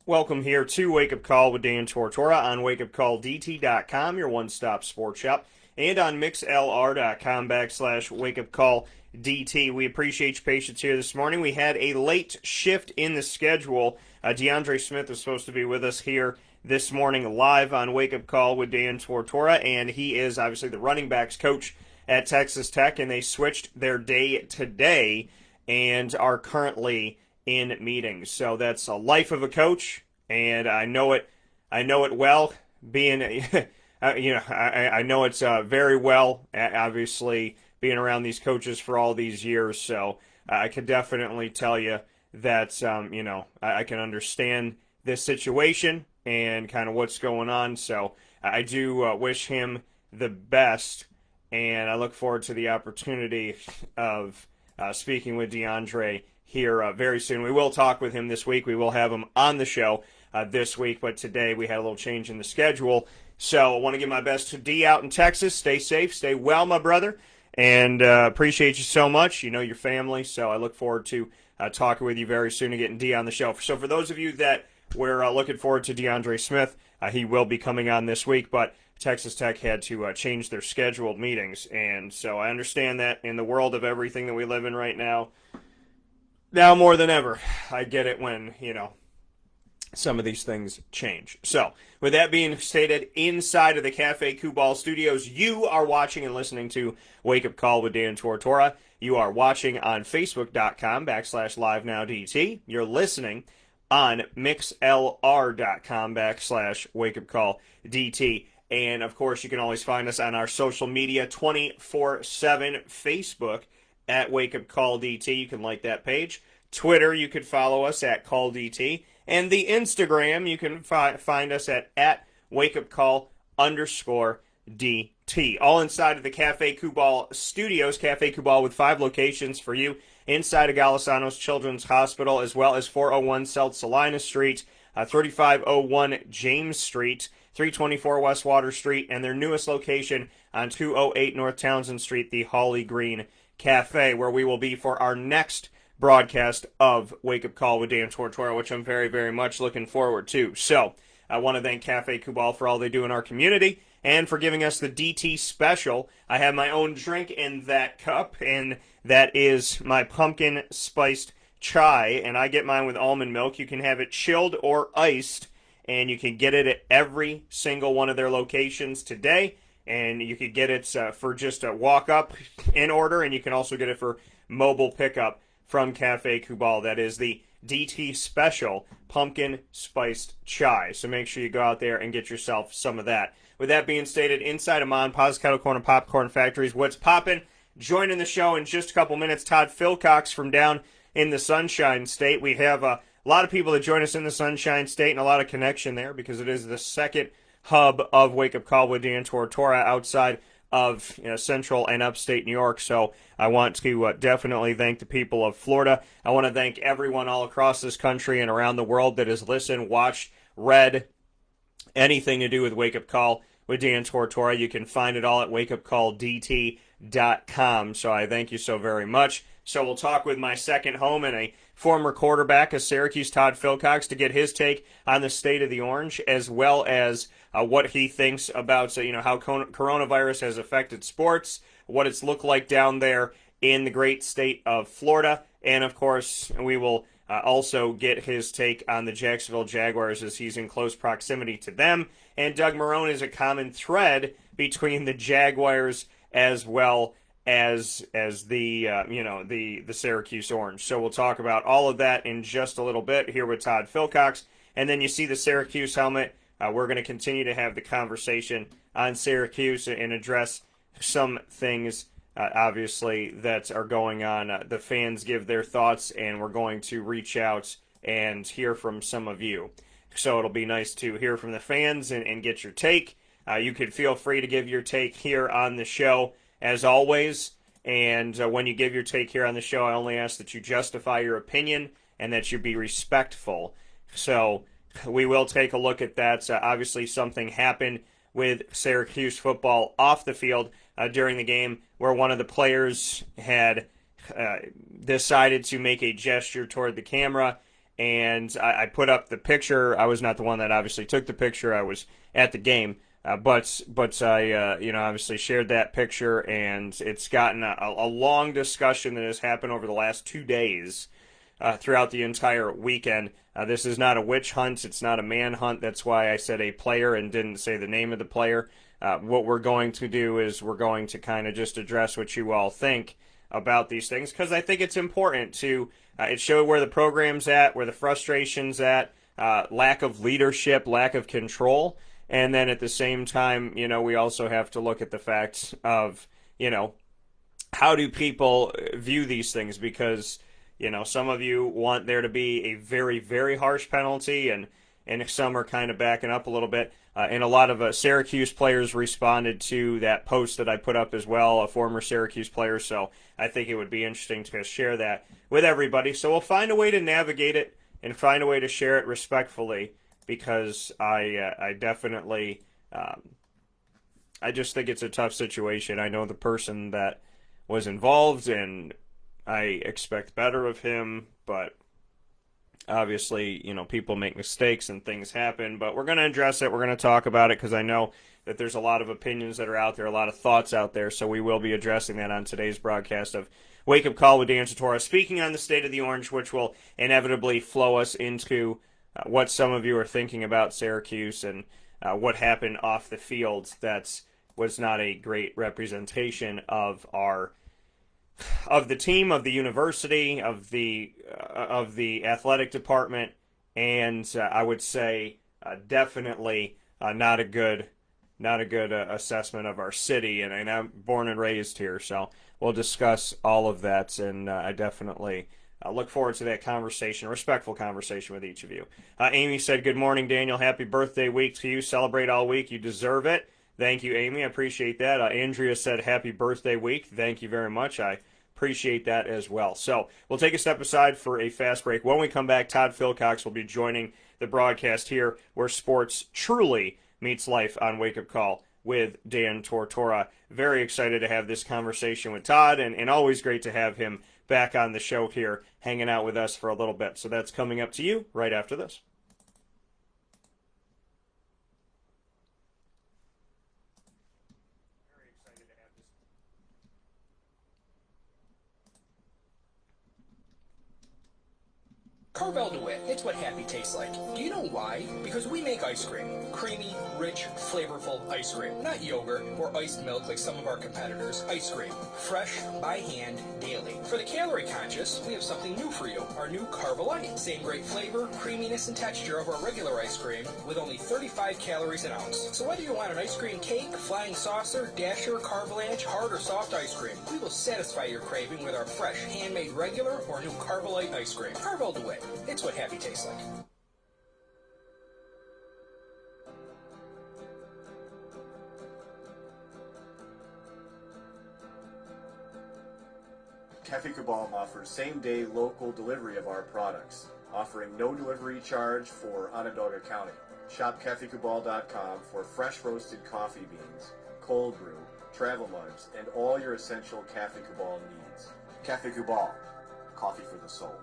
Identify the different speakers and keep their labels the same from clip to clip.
Speaker 1: Welcome here to Wake Up Call with Dan Tortora on WakeUpCallDT.com, your one-stop sports shop, and on MixLR.com/WakeUpCallDT. We appreciate your patience here this morning. We had a late shift in the schedule. DeAndre Smith was supposed to be with us here this morning live on Wake Up Call with Dan Tortora, and he is obviously the running backs coach at Texas Tech, and they switched their day today and are currently in meetings. So that's a life of a coach, and I know it. I know it well. Being, I know it's very well. Obviously, being around these coaches for all these years, so I can definitely tell you that I can understand this situation and kind of what's going on. So I do wish him the best, and I look forward to the opportunity of speaking with DeAndre here very soon. We will talk with him this week. We will have him on the show this week, but today we had a little change in the schedule. So I want to give my best to D out in Texas. Stay safe, stay well, my brother, and appreciate you so much. You know your family, so I look forward to talking with you very soon and getting D on the show. So for those of you that were looking forward to DeAndre Smith, he will be coming on this week, but Texas Tech had to change their scheduled meetings, and so I understand that in the world of everything that we live in right now more than ever, I get it when, some of these things change. So, with that being stated, inside of the Cafe Kubal studios, you are watching and listening to Wake Up Call with Dan Tortora. You are watching on Facebook.com/LiveNowDT. You're listening on MixLR.com/WakeUpCallDT. And, of course, you can always find us on our social media 24/7 Facebook at Wake Up Call DT. You can like that page. Twitter, you could follow us at Call DT. And the Instagram, you can find us at WakeUpCall_DT. All inside of the Cafe Kubal studios. Cafe Kubal with 5 locations for you inside of Galisanos Children's Hospital, as well as 401 South Salina Street, 3501 James Street, 324 West Water Street, and their newest location on 208 North Townsend Street, the Holly Green Cafe, where we will be for our next broadcast of Wake Up Call with Dan Tortora, which I'm very, very much looking forward to. So I want to thank Cafe Kubal for all they do in our community and for giving us the DT special. I have my own drink in that cup, and that is my pumpkin spiced chai, and I get mine with almond milk. You can have it chilled or iced, and you can get it at every single one of their locations today. And you could get it for just a walk-up in order, and you can also get it for mobile pickup from Cafe Kubal. That is the DT Special Pumpkin Spiced Chai. So make sure you go out there and get yourself some of that. With that being stated, inside of Mon Pa's Kettle Corn and Popcorn Factories, what's poppin'? Joining the show in just a couple minutes, Todd Philcox from down in the Sunshine State. We have a lot of people that join us in the Sunshine State and a lot of connection there because it is the second hub of Wake Up Call with Dan Tortora outside of central and upstate New York. So I want to definitely thank the people of Florida. I want to thank everyone all across this country and around the world that has listened, watched, read anything to do with Wake Up Call with Dan Tortora. You can find it all at WakeUpCallDT.com. So I thank you so very much. So we'll talk with my second home and a former quarterback of Syracuse, Todd Philcox, to get his take on the state of the Orange, as well as what he thinks about how coronavirus has affected sports, what it's looked like down there in the great state of Florida, and of course we will also get his take on the Jacksonville Jaguars as he's in close proximity to them. And Doug Marrone is a common thread between the Jaguars as well as the Syracuse Orange. So we'll talk about all of that in just a little bit here with Todd Philcox. And then you see the Syracuse helmet. We're going to continue to have the conversation on Syracuse and address some things, obviously, that are going on. The fans give their thoughts, and we're going to reach out and hear from some of you. So it'll be nice to hear from the fans and get your take. You could feel free to give your take here on the show, as always. And when you give your take here on the show, I only ask that you justify your opinion and that you be respectful. So we will take a look at that. Obviously, something happened with Syracuse football off the field during the game where one of the players had decided to make a gesture toward the camera and I put up the picture. I was not the one that obviously took the picture. I was at the game, but I obviously shared that picture, and it's gotten a long discussion that has happened over the last 2 days throughout the entire weekend. This is not a witch hunt. It's not a manhunt. That's why I said a player and didn't say the name of the player. What we're going to do is we're going to kind of just address what you all think about these things, because I think it's important to it show where the program's at, where the frustration's at, lack of leadership, lack of control, and then at the same time, we also have to look at the facts of, how do people view these things, because some of you want there to be a very, very harsh penalty, and some are kind of backing up a little bit. And a lot of Syracuse players responded to that post that I put up as well, a former Syracuse player. So I think it would be interesting to share that with everybody. So we'll find a way to navigate it and find a way to share it respectfully, because I definitely, I just think it's a tough situation. I know the person that was involved, and I expect better of him, but obviously, people make mistakes and things happen, but we're going to address it. We're going to talk about it, because I know that there's a lot of opinions that are out there, a lot of thoughts out there, so we will be addressing that on today's broadcast of Wake Up Call with Dan Tortora, speaking on the state of the Orange, which will inevitably flow us into what some of you are thinking about Syracuse and what happened off the field that was not a great representation of the team, of the university, of the athletic department, and I would say definitely not a good assessment of our city. And I'm born and raised here, so we'll discuss all of that, and I definitely look forward to that conversation, respectful conversation with each of you. Amy said, "Good morning, Daniel. Happy birthday week to you. Celebrate all week. You deserve it." Thank you, Amy. I appreciate that. Andrea said, "Happy birthday week." Thank you very much. I appreciate that as well. So we'll take a step aside for a fast break. When we come back, Todd Philcox will be joining the broadcast here, where sports truly meets life, on Wake Up Call with Dan Tortora. Very excited to have this conversation with Todd, and always great to have him back on the show here, hanging out with us for a little bit. So that's coming up to you right after this.
Speaker 2: Carvel DeWitt, it's what happy tastes like. Do you know why? Because we make ice cream. Creamy, rich, flavorful ice cream. Not yogurt or iced milk like some of our competitors. Ice cream. Fresh, by hand, daily. For the calorie conscious, we have something new for you. Our new Carvelite. Same great flavor, creaminess, and texture of our regular ice cream, with only 35 calories an ounce. So whether you want an ice cream cake, flying saucer, dasher, carvalanche, hard or soft ice cream, we will satisfy your craving with our fresh, handmade regular or new Carvelite ice cream. Carvel DeWitt. It's what happy tastes like.
Speaker 3: Cafe Cabal offers same-day local delivery of our products, offering no delivery charge for Onondaga County. Shop cafecabal.com for fresh roasted coffee beans, cold brew, travel mugs, and all your essential Cafe Cabal needs. Cafe Cabal, coffee for the soul.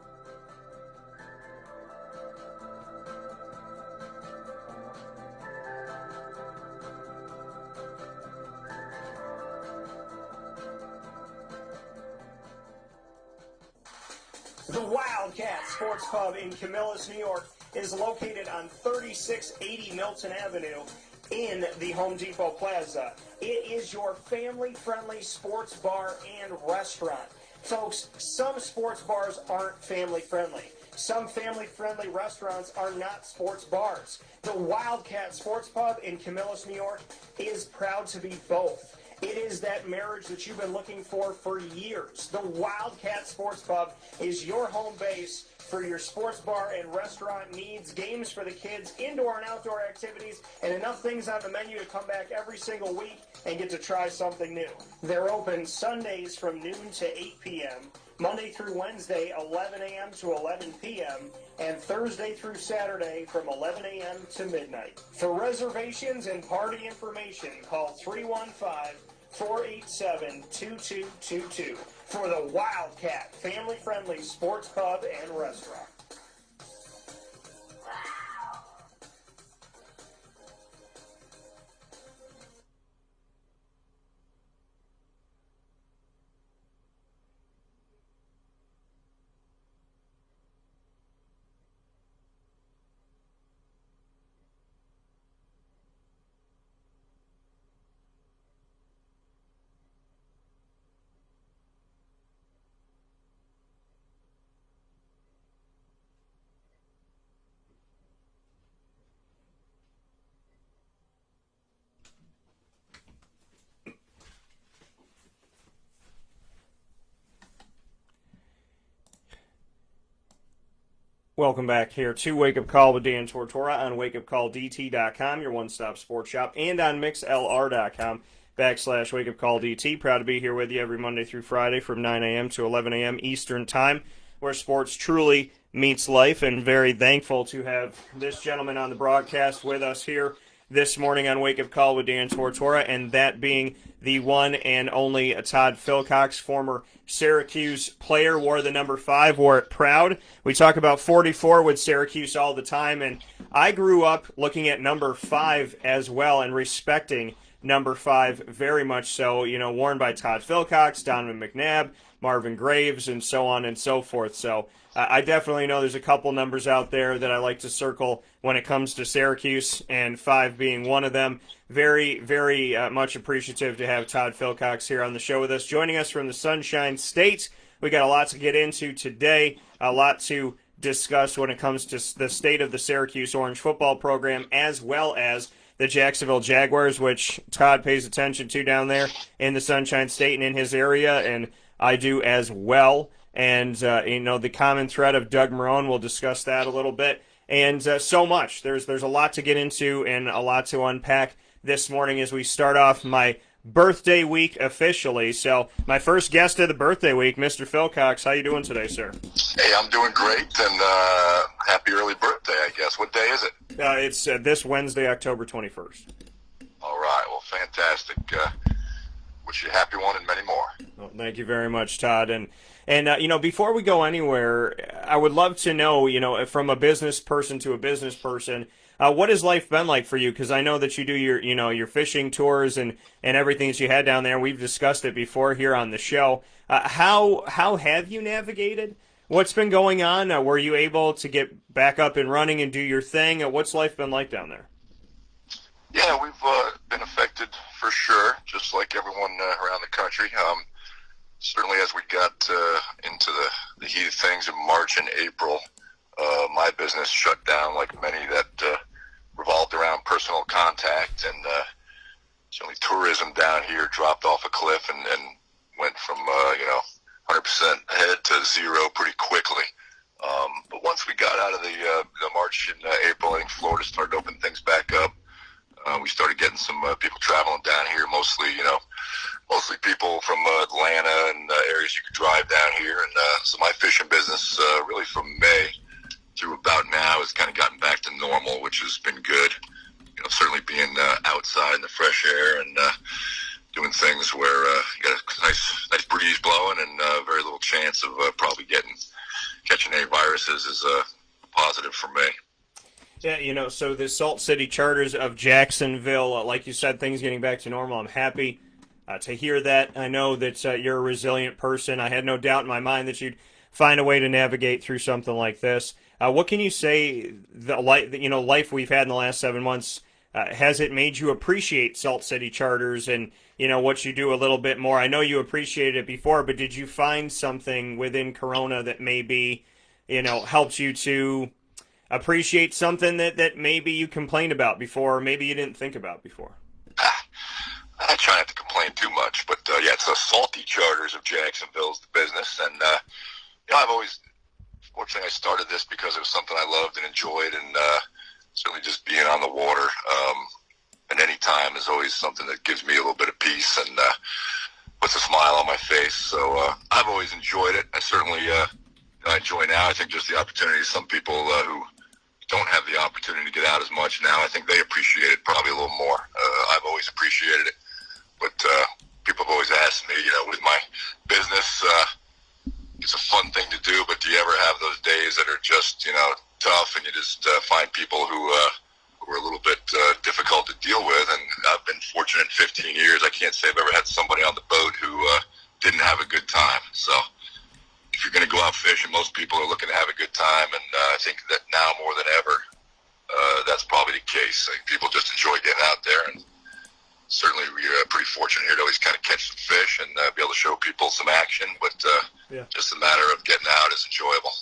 Speaker 1: The Wildcat Sports Pub in Camillus, New York is located on 3680 Milton Avenue in the Home Depot Plaza. It is your family-friendly sports bar and restaurant. Folks, some sports bars aren't family-friendly. Some family-friendly restaurants are not sports bars. The Wildcat Sports Pub in Camillus, New York is proud to be both. It is that marriage that you've been looking for years. The Wildcat Sports Pub is your home base for your sports bar and restaurant needs, games for the kids, indoor and outdoor activities, and enough things on the menu to come back every single week and get to try something new. They're open Sundays from noon to 8 p.m., Monday through Wednesday, 11 a.m. to 11 p.m., and Thursday through Saturday from 11 a.m. to midnight. For reservations and party information, call 315-487-2222 for the Wildcat Family-Friendly Sports Pub and Restaurant. Welcome back here to Wake Up Call with Dan Tortora on WakeUpCallDT.com, your one-stop sports shop, and on MixLR.com/WakeUpCallDT. Proud to be here with you every Monday through Friday from 9 a.m. to 11 a.m. Eastern Time, where sports truly meets life, and very thankful to have this gentleman on the broadcast with us here this morning on Wake Up Call with Dan Tortora, and that being the one and only Todd Philcox, former Syracuse player, wore the number 5, wore it proud. We talk about 44 with Syracuse all the time, and I grew up looking at number 5 as well and respecting number 5 very much so, worn by Todd Philcox, Donovan McNabb, Marvin Graves, and so on and so forth. So I definitely know there's a couple numbers out there that I like to circle when it comes to Syracuse, and 5 being one of them. Very, very much appreciative to have Todd Philcox here on the show with us, joining us from the Sunshine State. We got a lot to get into today, a lot to discuss when it comes to the state of the Syracuse Orange football program, as well as the Jacksonville Jaguars, which Todd pays attention to down there in the Sunshine State and in his area, and I do as well. And, the common thread of Doug Marrone, we'll discuss that a little bit. And so much. There's a lot to get into and a lot to unpack this morning as we start off my birthday week officially. So my first guest of the birthday week, Mr. Philcox, how you doing today, sir?
Speaker 4: Hey, I'm doing great, and happy early birthday, I guess. What day is it?
Speaker 1: It's this Wednesday, October 21st.
Speaker 4: All right, well, fantastic. Wish you a happy one and many more.
Speaker 1: Well, thank you very much, Todd. And before we go anywhere, I would love to know, from a business person to a business person, what has life been like for you? Because I know that you do your fishing tours and everything that you had down there. We've discussed it before here on the show. How have you navigated? What's been going on? Were you able to get back up and running and do your thing? What's life been like down there?
Speaker 4: Yeah, we've been affected for sure, just like everyone around the country. Certainly as we got into the heat of things in March and April, my business shut down, like many that revolved around personal contact, and certainly tourism down here dropped off a cliff and went from 100% ahead to zero pretty quickly. But once we got out of the March and April, I think Florida started to open things back up. We started getting some people traveling down here, mostly people from Atlanta and areas you could drive down here. And so my fishing business, really from May through about now, has kind of gotten back to normal, which has been good. Certainly being outside in the fresh air and doing things where you got a nice breeze blowing and very little chance of probably catching any viruses is positive for me.
Speaker 1: Yeah, so the Salt City Charters of Jacksonville, like you said, things getting back to normal. I'm happy to hear that. I know that you're a resilient person. I had no doubt in my mind that you'd find a way to navigate through something like this. What can you say, life we've had in the last 7 months, has it made you appreciate Salt City Charters and, what you do a little bit more? I know you appreciated it before, but did you find something within Corona that maybe, helped you to appreciate something that maybe you complained about before or maybe you didn't think about before?
Speaker 4: I try not to complain too much, but it's the Salty Charters of Jacksonville's the business, and fortunately I started this because it was something I loved and enjoyed, and certainly just being on the water at any time is always something that gives me a little bit of peace and puts a smile on my face. So I've always enjoyed it. I certainly I enjoy now. I think just the opportunity. Some people who don't have the opportunity to get out as much now, I think they appreciate it probably a little more. I've always appreciated it, but people have always asked me, with my business, it's a fun thing to do, but do you ever have those days that are just, tough, and you just find people who are a little bit difficult to deal with? And I've been fortunate in 15 years. I can't say I've ever had somebody on the boat who didn't have a good time. So if you're going to go out fishing, most people are looking to have a good time, and I think that now more than ever, that's probably the case. Like, people just enjoy getting out there, and certainly we're pretty fortunate here to always kind of catch some fish and be able to show people some action, but just a matter of getting out is enjoyable.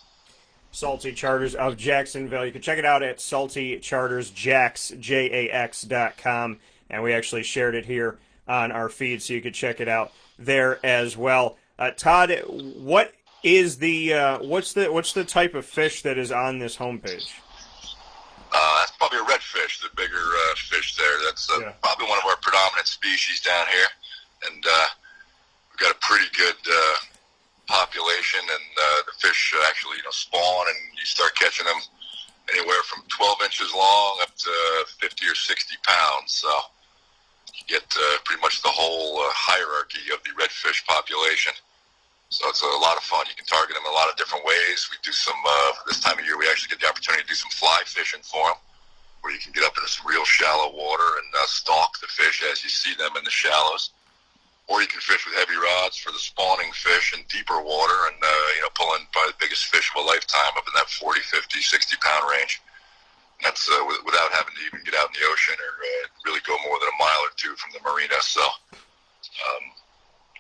Speaker 1: Salty Charters of Jacksonville. You can check it out at saltychartersjax.com, and we actually shared it here on our feed, so you could check it out there as well. Todd, what is the what's the type of fish that is on this homepage?
Speaker 4: That's probably a redfish, the bigger fish there. That's
Speaker 1: Yeah.
Speaker 4: probably one of our predominant species down here, and we've got a pretty good population. And the fish actually, spawn, and you start catching them anywhere from 12 inches long up to 50 or 60 pounds. So you get pretty much the whole hierarchy of the redfish population. So it's a lot of fun. You can target them in a lot of different ways. We do some, this time of year, we actually get the opportunity to do some fly fishing for them, where you can get up into some real shallow water and stalk the fish as you see them in the shallows. Or you can fish with heavy rods for the spawning fish in deeper water and, pull in probably the biggest fish of a lifetime up in that 40, 50, 60-pound range. And that's without having to even get out in the ocean or really go more than a mile or two from the marina. So,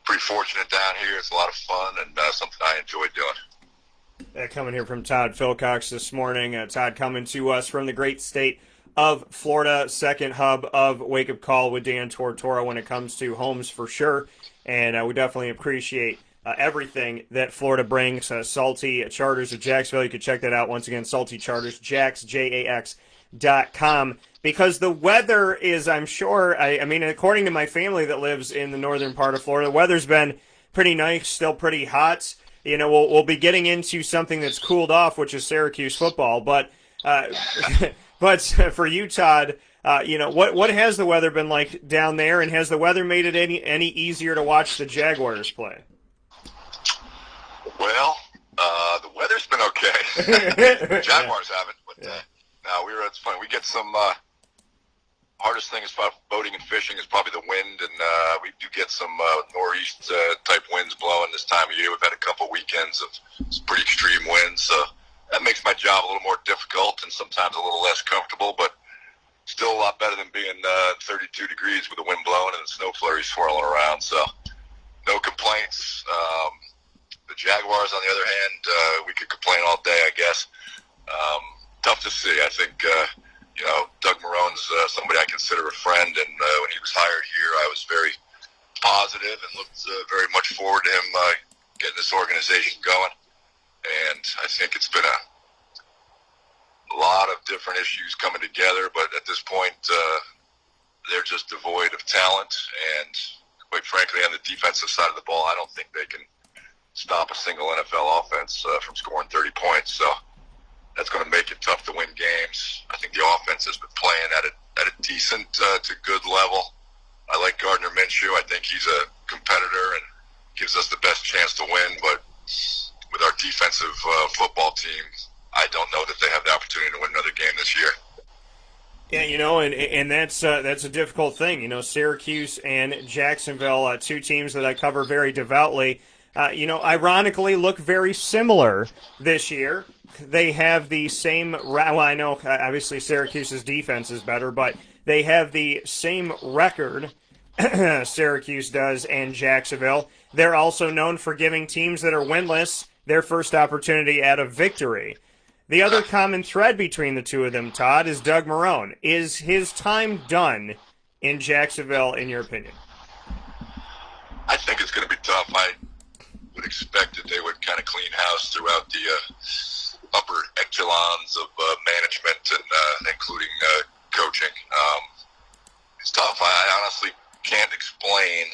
Speaker 4: pretty fortunate down here. It's a lot of fun and something I enjoy doing.
Speaker 1: Coming here from Todd Philcox this morning. Todd coming to us from the great state of Florida, second hub of Wake Up Call with Dan Tortora when it comes to homes for sure. And we definitely appreciate everything that Florida brings. Salty Charters of Jacksonville. You can check that out once again. Salty Charters, JAX.com. Because the weather is, I'm sure, I mean, according to my family that lives in the northern part of Florida, the weather's been pretty nice, still pretty hot. We'll be getting into something that's cooled off, which is Syracuse football. But but for you, Todd, what has the weather been like down there, and has the weather made it any easier to watch the Jaguars play?
Speaker 4: Well, the weather's been okay. The Jaguars haven't, but no, it's funny. We get some. Hardest thing about boating and fishing is probably the wind, and we do get some northeast type winds blowing this time of year. We've had a couple weekends of some pretty extreme winds, so that makes my job a little more difficult and sometimes a little less comfortable, but still a lot better than being 32 degrees with the wind blowing and the snow flurries swirling around. So no complaints. The Jaguars, on the other hand, we could complain all day, I guess. Tough to see. I think Doug Marone's somebody I consider a friend, and when he was hired here, I was very positive and looked very much forward to him getting this organization going. And I think it's been a lot of different issues coming together, but at this point, they're just devoid of talent. And quite frankly, on the defensive side of the ball, I don't think they can stop a single NFL offense from scoring 30 points. So that's going to make it tough to win games. I think the offense has been playing at a decent to good level. I like Gardner Minshew. I think he's a competitor and gives us the best chance to win. But with our defensive football team, I don't know that they have the opportunity to win another game this year.
Speaker 1: Yeah, and that's a difficult thing. Syracuse and Jacksonville, two teams that I cover very devoutly, ironically look very similar this year. They have the same, well, I know obviously Syracuse's defense is better, but they have the same record, Syracuse does, and Jacksonville. They're also known for giving teams that are winless their first opportunity at a victory. The other common thread between the two of them, Todd, is Doug Marrone. Is his time done in Jacksonville, in your opinion?
Speaker 4: I think it's going to be tough. I would expect that they would kind of clean house throughout the upper echelons of management and including coaching. It's tough. I honestly can't explain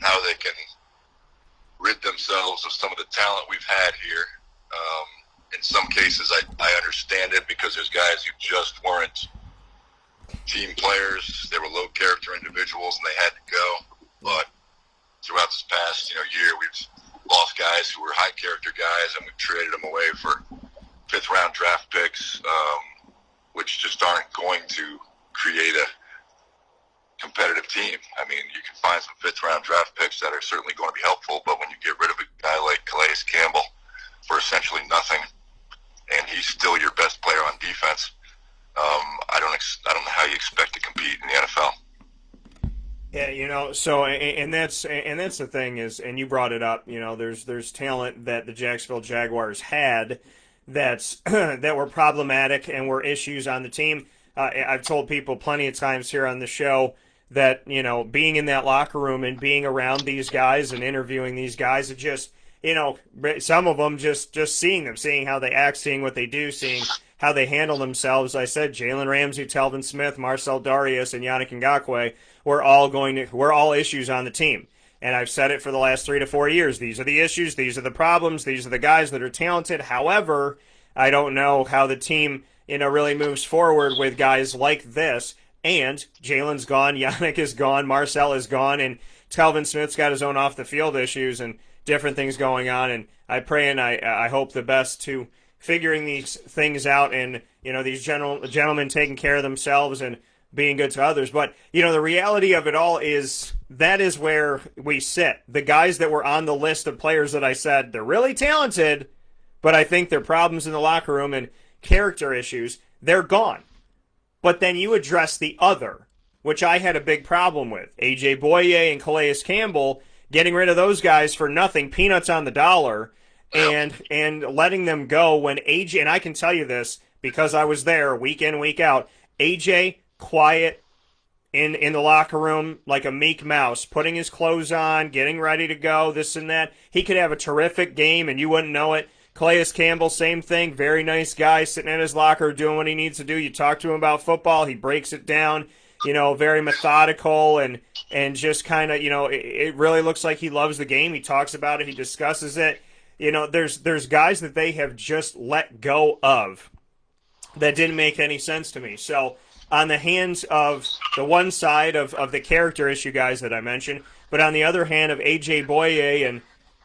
Speaker 4: how they can rid themselves of some of the talent we've had here. In some cases, I understand it because there's guys who just weren't team players. They were low character individuals and they had to go. But throughout this past year, we've lost guys who were high character guys, and we've traded them away for 5th round draft picks, which just aren't going to create a competitive team. I mean, you can find some 5th round draft picks that are certainly going to be helpful, but when you get rid of a guy like Calais Campbell for essentially nothing, and he's still your best player on defense, I don't know how you expect to compete in the NFL.
Speaker 1: Yeah, so and that's the thing is, and you brought it up. There's talent that the Jacksonville Jaguars had that were problematic and were issues on the team. I've told people plenty of times here on the show that being in that locker room and being around these guys and interviewing these guys, some of them just seeing them, seeing how they act, seeing what they do, seeing how they handle themselves. I said Jalen Ramsey, Telvin Smith, Marcel Darius, and Yannick Ngakoue were all issues on the team. And I've said it for the last 3 to 4 years. These are the issues. These are the problems. These are the guys that are talented. However, I don't know how the team, really moves forward with guys like this. And Jalen's gone, Yannick is gone, Marcel is gone, and Telvin Smith's got his own off-the-field issues and different things going on. And I pray and I hope the best to figuring these things out and, these gentlemen taking care of themselves and being good to others. But, the reality of it all is that is where we sit. The guys that were on the list of players that I said, they're really talented, but I think their problems in the locker room and character issues, they're gone. But then you address the other, which I had a big problem with. A.J. Boye and Calais Campbell, getting rid of those guys for nothing, peanuts on the dollar, and letting them go when A.J., and I can tell you this because I was there week in, week out, A.J., quiet in the locker room like a meek mouse, putting his clothes on, getting ready to go, this and that. He could have a terrific game and you wouldn't know it. Calais Campbell, same thing, very nice guy, sitting in his locker doing what he needs to do. You talk to him about football, he breaks it down, very methodical and just kind of, it really looks like he loves the game. He talks about it, he discusses it. There's guys that they have just let go of that didn't make any sense to me. So on the hands of the one side of the character issue guys that I mentioned, but on the other hand of A.J. Boye and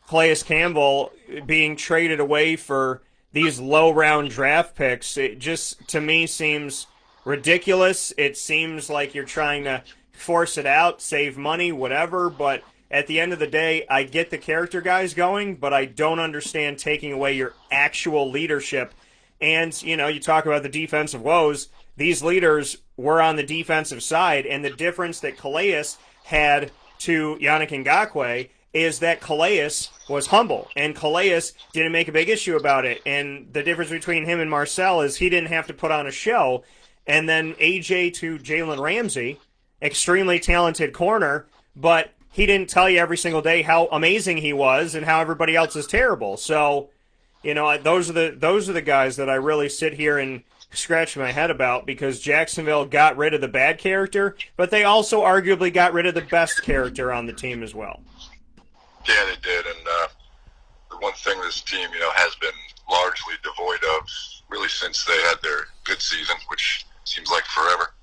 Speaker 1: Calais Campbell being traded away for these low-round draft picks, it just, to me, seems ridiculous. It seems like you're trying to force it out, save money, whatever, but at the end of the day, I get the character guys going, but I don't understand taking away your actual leadership. And, you talk about the defensive woes. These leaders were on the defensive side, and the difference that Calais had to Yannick Ngakoue is that Calais was humble, and Calais didn't make a big issue about it. And the difference between him and Marcel is he didn't have to put on a show. And then AJ to Jalen Ramsey, extremely talented corner, but he didn't tell you every single day how amazing he was and how everybody else is terrible. So, those are the guys that I really sit here and scratch my head about, because Jacksonville got rid of the bad character, but they also arguably got rid of the best character on the team as well.
Speaker 4: Yeah, they did, and the one thing this team, has been largely devoid of, really since they had their good season, which seems like forever,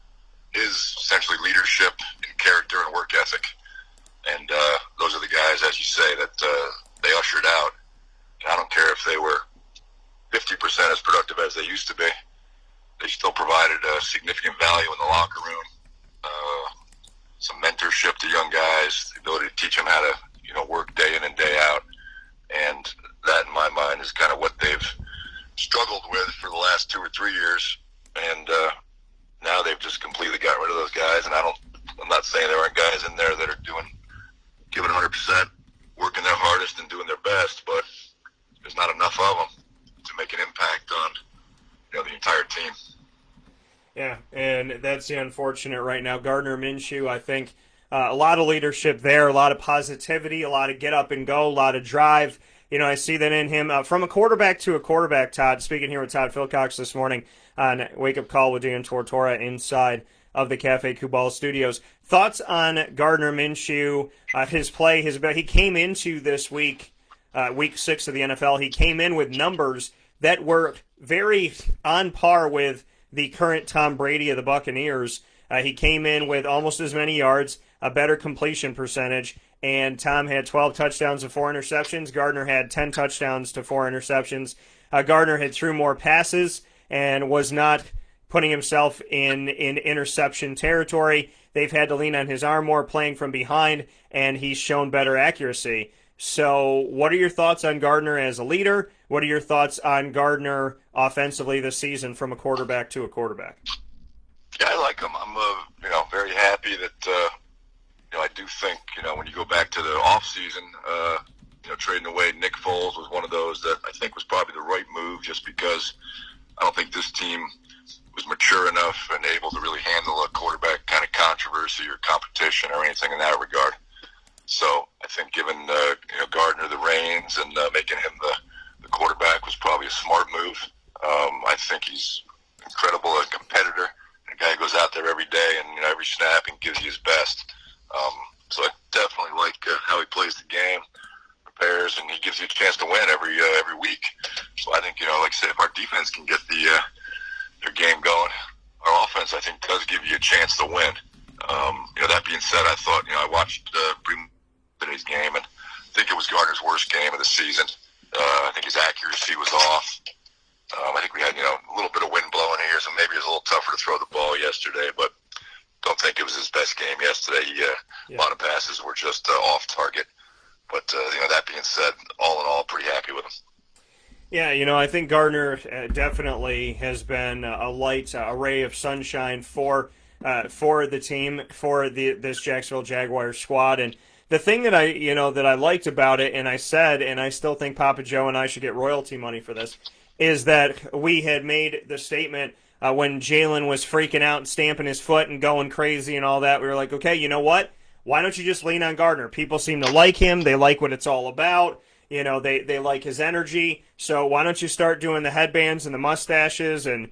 Speaker 4: is essentially leadership and character and work ethic. And those are the guys, as you say, that they ushered out. And I don't care if they were 50% as productive as they used to be. They still provided significant value in the locker room, some mentorship to young guys, the ability to teach them how to, work day in and day out. And that, in my mind, is kind of what they've struggled with for the last 2 or 3 years. And now they've just completely got rid of those guys. And I'm not saying there aren't guys in there that are giving 100%, working their hardest and doing their best, but there's not enough of them to make an impact on the entire team.
Speaker 1: Yeah, and that's the unfortunate right now. Gardner Minshew, I think a lot of leadership there, a lot of positivity, a lot of get up and go, a lot of drive. I see that in him. From a quarterback to a quarterback, Todd, speaking here with Todd Philcox this morning on Wake Up Call with Dan Tortora inside of the Cafe Kubal studios. Thoughts on Gardner Minshew, his play, he came into this week, week 6 of the NFL, he came in with numbers that were very on par with the current Tom Brady of the Buccaneers. He came in with almost as many yards, a better completion percentage, and Tom had 12 touchdowns to 4 interceptions. Gardner had 10 touchdowns to 4 interceptions. Gardner had threw more passes and was not putting himself in interception territory. They've had to lean on his arm more, playing from behind, and he's shown better accuracy. So what are your thoughts on Gardner as a leader? What are your thoughts on Gardner offensively this season from a quarterback to a quarterback?
Speaker 4: Yeah, I like him. I'm very happy that I do think when you go back to the offseason, trading away Nick Foles was one of those that I think was probably the right move, just because I don't think this team was mature enough and able to really handle a quarterback kind of controversy or competition or anything in that regard. So I think giving Gardner the reins and making him the quarterback was probably a smart move. I think he's incredible, a competitor, and a guy who goes out there every day and every snap and gives you his best. So I definitely like how he plays the game, prepares, and he gives you a chance to win every week. So I think like I said, if our defense can get their game going, our offense I think does give you a chance to win. That being said, I thought I watched today's game, and I think it was Gardner's worst game of the season. I think his accuracy was off. I think we had a little bit of wind blowing here, so maybe it was a little tougher to throw the ball yesterday, but don't think it was his best game yesterday. A lot of passes were just off target. But that being said, all in all, pretty happy with him.
Speaker 1: Yeah, I think Gardner definitely has been a light, a ray of sunshine for the team, for this Jacksonville Jaguars squad. And the thing that I liked about it, and I said, and I still think Papa Joe and I should get royalty money for this, is that we had made the statement when Jalen was freaking out and stamping his foot and going crazy and all that. We were like, okay, you know what? Why don't you just lean on Gardner? People seem to like him. They like what it's all about. They like his energy. So why don't you start doing the headbands and the mustaches and,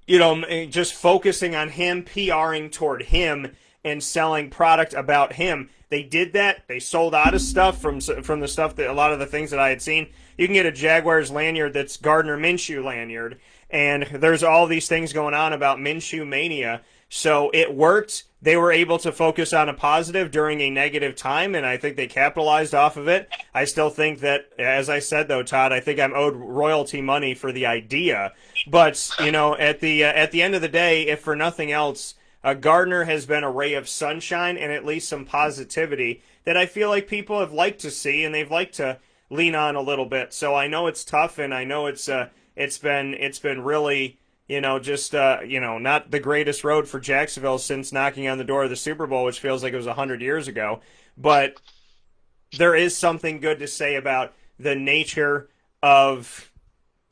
Speaker 1: just focusing on him, PRing toward him, and selling product about him. They did that. They sold out of stuff from the stuff that a lot of the things that I had seen. You can get a Jaguars lanyard that's Gardner Minshew lanyard, and there's all these things going on about Minshew mania. So it worked. They were able to focus on a positive during a negative time, and I think they capitalized off of it. I still think that, as I said, though, Todd, I think I'm owed royalty money for the idea. But, at the end of the day, if for nothing else, Gardner has been a ray of sunshine and at least some positivity that I feel like people have liked to see, and they've liked to lean on a little bit. So I know it's tough, and I know it's been really, not the greatest road for Jacksonville since knocking on the door of the Super Bowl, which feels like it was 100 years ago. But there is something good to say about the nature of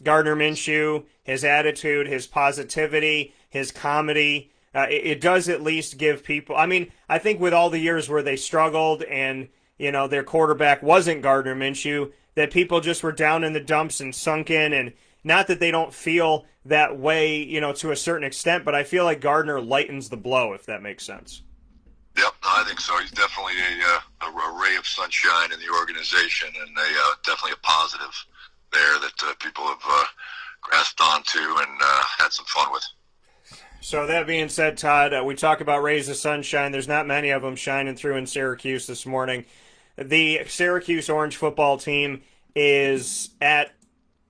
Speaker 1: Gardner Minshew, his attitude, his positivity, his comedy. It does at least give people, I think with all the years where they struggled and, their quarterback wasn't Gardner Minshew, that people just were down in the dumps and sunk in, and not that they don't feel that way, to a certain extent, but I feel like Gardner lightens the blow, if that makes sense.
Speaker 4: Yep, I think so. He's definitely a ray of sunshine in the organization, and definitely a positive there that people have grasped onto and had some fun with.
Speaker 1: So that being said, Todd, we talk about rays of sunshine. There's not many of them shining through in Syracuse this morning. The Syracuse Orange football team is at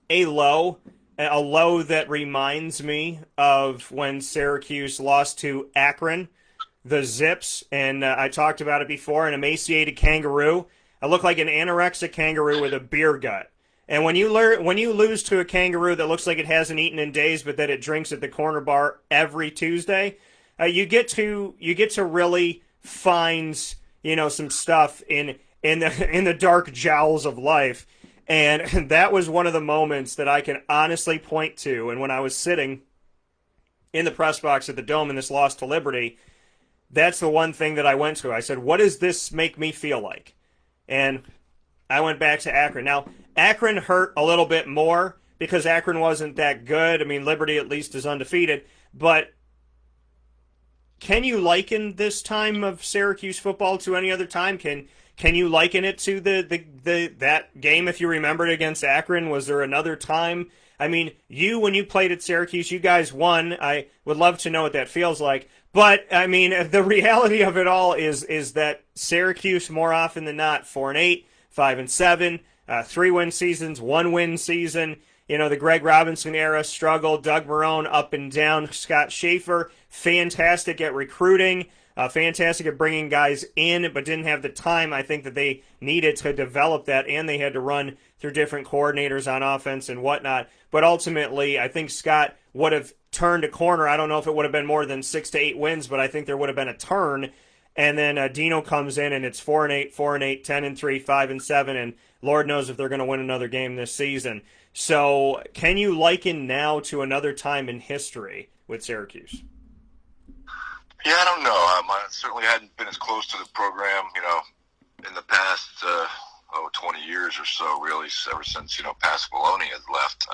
Speaker 1: a low that reminds me of when Syracuse lost to Akron, the Zips, and I talked about it before, an emaciated kangaroo. I look like an anorexic kangaroo with a beer gut. And when you lose to a kangaroo that looks like it hasn't eaten in days, but that it drinks at the corner bar every Tuesday, you get to really find some stuff in the dark jowls of life. And that was one of the moments that I can honestly point to. And when I was sitting in the press box at the Dome in this loss to Liberty, that's the one thing that I went to. I said, what does this make me feel like? And I went back to Akron. Now, Akron hurt a little bit more because Akron wasn't that good. Liberty at least is undefeated. But can you liken this time of Syracuse football to any other time? Can you liken it to that game, if you remember it, against Akron? Was there another time? When you played at Syracuse, you guys won. I would love to know what that feels like. But, the reality of it all is that Syracuse, more often than not, 4-8, 5-7, 3-win seasons, 1-win season. The Greg Robinson era struggled. Doug Marrone up and down. Scott Schaefer, fantastic at recruiting. Fantastic at bringing guys in, but didn't have the time, I think, that they needed to develop that, and they had to run through different coordinators on offense and whatnot. But ultimately, I think Scott would have turned a corner. I don't know if it would have been more than 6 to 8 wins, but I think there would have been a turn. And then Dino comes in, and it's 4-8, 4-8, 10-3, 5-7, and Lord knows if they're going to win another game this season. So can you liken now to another time in history with Syracuse?
Speaker 4: Yeah, I don't know. I certainly hadn't been as close to the program, in the past 20 years or so, really, ever since Pasqualoni had left.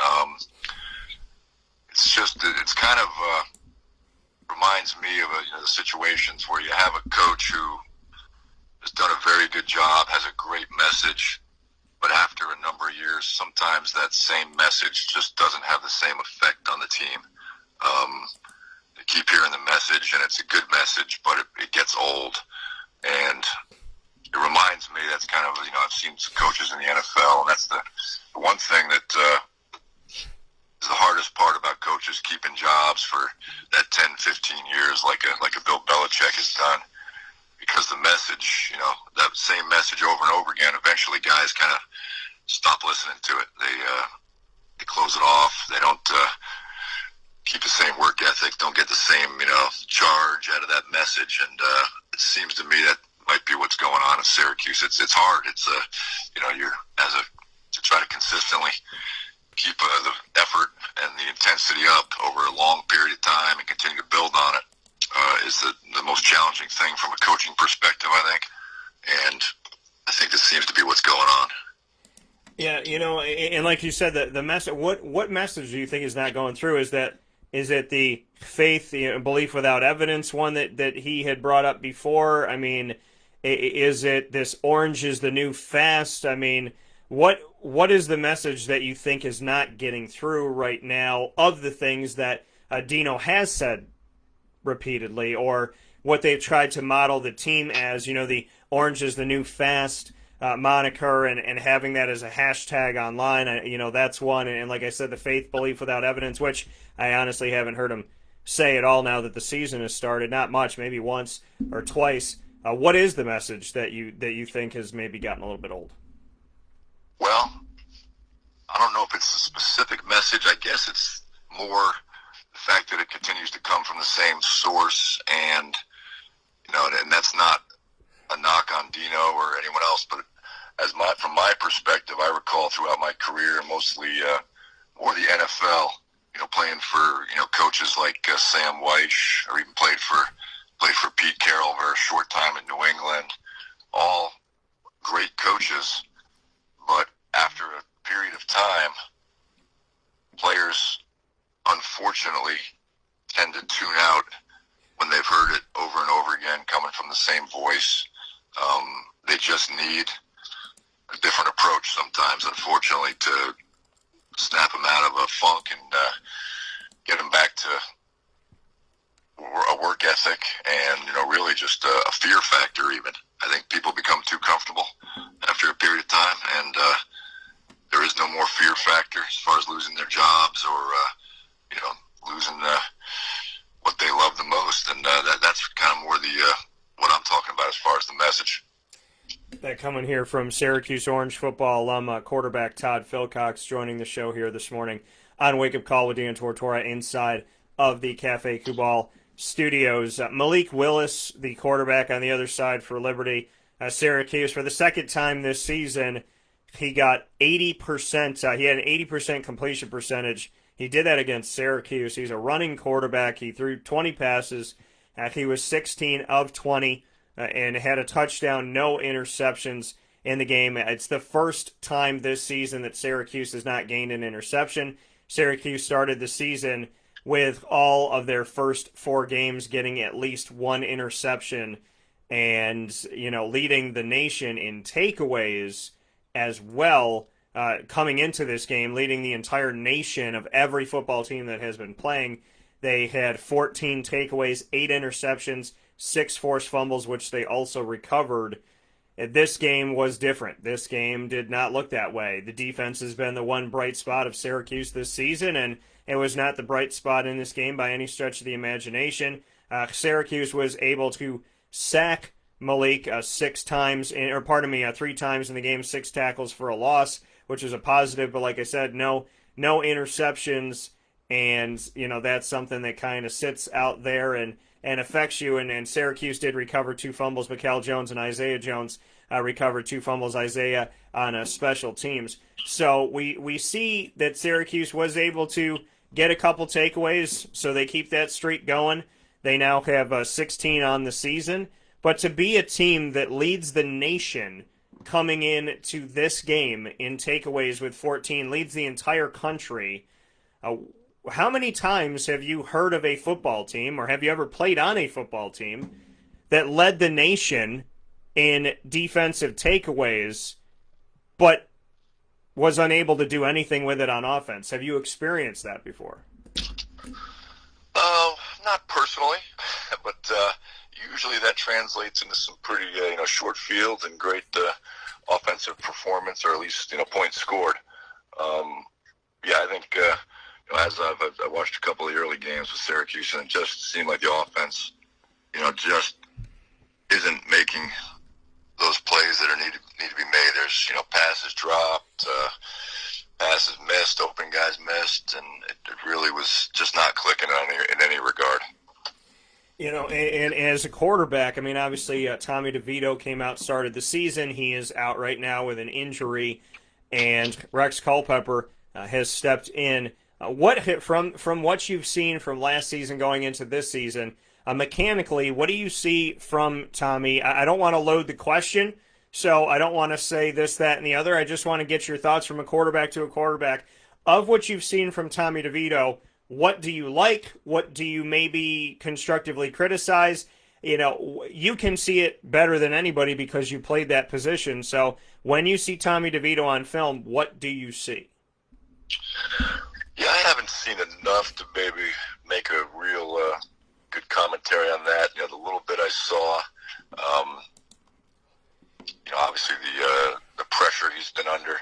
Speaker 4: It's kind of reminds me of the situations where you have a coach who has done a very good job, has a great message, but after a number of years, sometimes that same message just doesn't have the same effect on the team. You keep hearing the message, and it's a good message, but it gets old. And it reminds me, that's kind of, I've seen some coaches in the NFL, and that's the one thing that is the hardest part about coaches keeping jobs for that 10, 15 years, like a Bill Belichick has done. Because the message, that same message over and over again, eventually guys kind of stop listening to it. They close it off. They don't keep the same work ethic, don't get the same, charge out of that message. And it seems to me that might be what's going on in Syracuse. It's hard. It's to try to consistently keep the effort and the intensity up over a long period of time and continue to build on it is the most challenging thing from a coaching perspective, I think. And I think this seems to be what's going on.
Speaker 1: Yeah, and like you said, the message. What message do you think is not going through? Is it the faith, belief without evidence one that he had brought up before? I mean, is it this orange is the new fast? I mean, what is the message that you think is not getting through right now of the things that Dino has said repeatedly, or what they've tried to model the team as, the orange is the new fast moniker, and having that as a hashtag online, that's one. And like I said, the faith, belief without evidence, which I honestly haven't heard him say at all now that the season has started. Not much, maybe once or twice. What is the message that you think has maybe gotten a little bit old?
Speaker 4: Well, I don't know if it's a specific message. I guess it's more the fact that it continues to come from the same source, and and that's not a knock on Dino or anyone else, but from my perspective, I recall throughout my career, mostly more the NFL, playing for coaches like Sam Weish, or even played for Pete Carroll for a short time in New England. All great coaches, but after a period of time, players unfortunately tend to tune out when they've heard it over and over again coming from the same voice. They just need a different approach sometimes, unfortunately, to snap them out of a funk and get them back to a work ethic and, really just a fear factor even. I think people become too comfortable after a period of time, and there is no more fear factor as far as losing their jobs or, losing what they love the most. And that's kind of more what I'm talking about as far as the message.
Speaker 1: That coming here from Syracuse Orange football alum, quarterback Todd Philcox, joining the show here this morning on Wake Up Call with Dan Tortora inside of the Cafe Kubal studios. Malik Willis, the quarterback on the other side for Liberty, Syracuse, for the second time this season, he got 80%. He had an 80% completion percentage. He did that against Syracuse. He's a running quarterback. He threw 20 passes. He was 16 of 20 and had a touchdown, no interceptions in the game. It's the first time this season that Syracuse has not gained an interception. Syracuse started the season with all of their first 4 games getting at least 1 interception and, leading the nation in takeaways as well. Coming into this game, leading the entire nation of every football team that has been playing. They had 14 takeaways, 8 interceptions, 6 forced fumbles, which they also recovered. This game was different. This game did not look that way. The defense has been the one bright spot of Syracuse this season, and it was not the bright spot in this game by any stretch of the imagination. Syracuse was able to sack Malik 3 times in the game, 6 tackles for a loss, which is a positive. But like I said, no interceptions, and that's something that kind of sits out there and affects you. And Syracuse did recover 2 fumbles. Mikael Jones and Isaiah Jones recovered 2 fumbles. Isaiah on special teams. So we see that Syracuse was able to get a couple takeaways, so they keep that streak going. They now have 16 on the season. but to be a team that leads the nation coming in to this game in takeaways with 14, leads the entire country. How many times have you heard of a football team, or have you ever played on a football team that led the nation in defensive takeaways, but was unable to do anything with it on offense? Have you experienced that before?
Speaker 4: Not personally, but usually that translates into some pretty short fields and great offensive performance, or at least points scored. I think as I watched a couple of the early games with Syracuse, and it just seemed like the offense just isn't making those plays that need to be made. There's passes dropped, passes missed, open guys missed, and it really was just not clicking in any regard.
Speaker 1: And as a quarterback, I mean, obviously Tommy DeVito came out, started the season. He is out right now with an injury, and Rex Culpepper has stepped in. From what you've seen from last season going into this season, mechanically, what do you see from Tommy? I don't want to load the question, so I don't want to say this, that, and the other. I just want to get your thoughts from a quarterback to a quarterback. Of what you've seen from Tommy DeVito, what do you like? What do you maybe constructively criticize? You can see it better than anybody because you played that position. So when you see Tommy DeVito on film, what do you see?
Speaker 4: Yeah, I haven't seen enough to maybe make a real good commentary on that. The little bit I saw, obviously the pressure he's been under,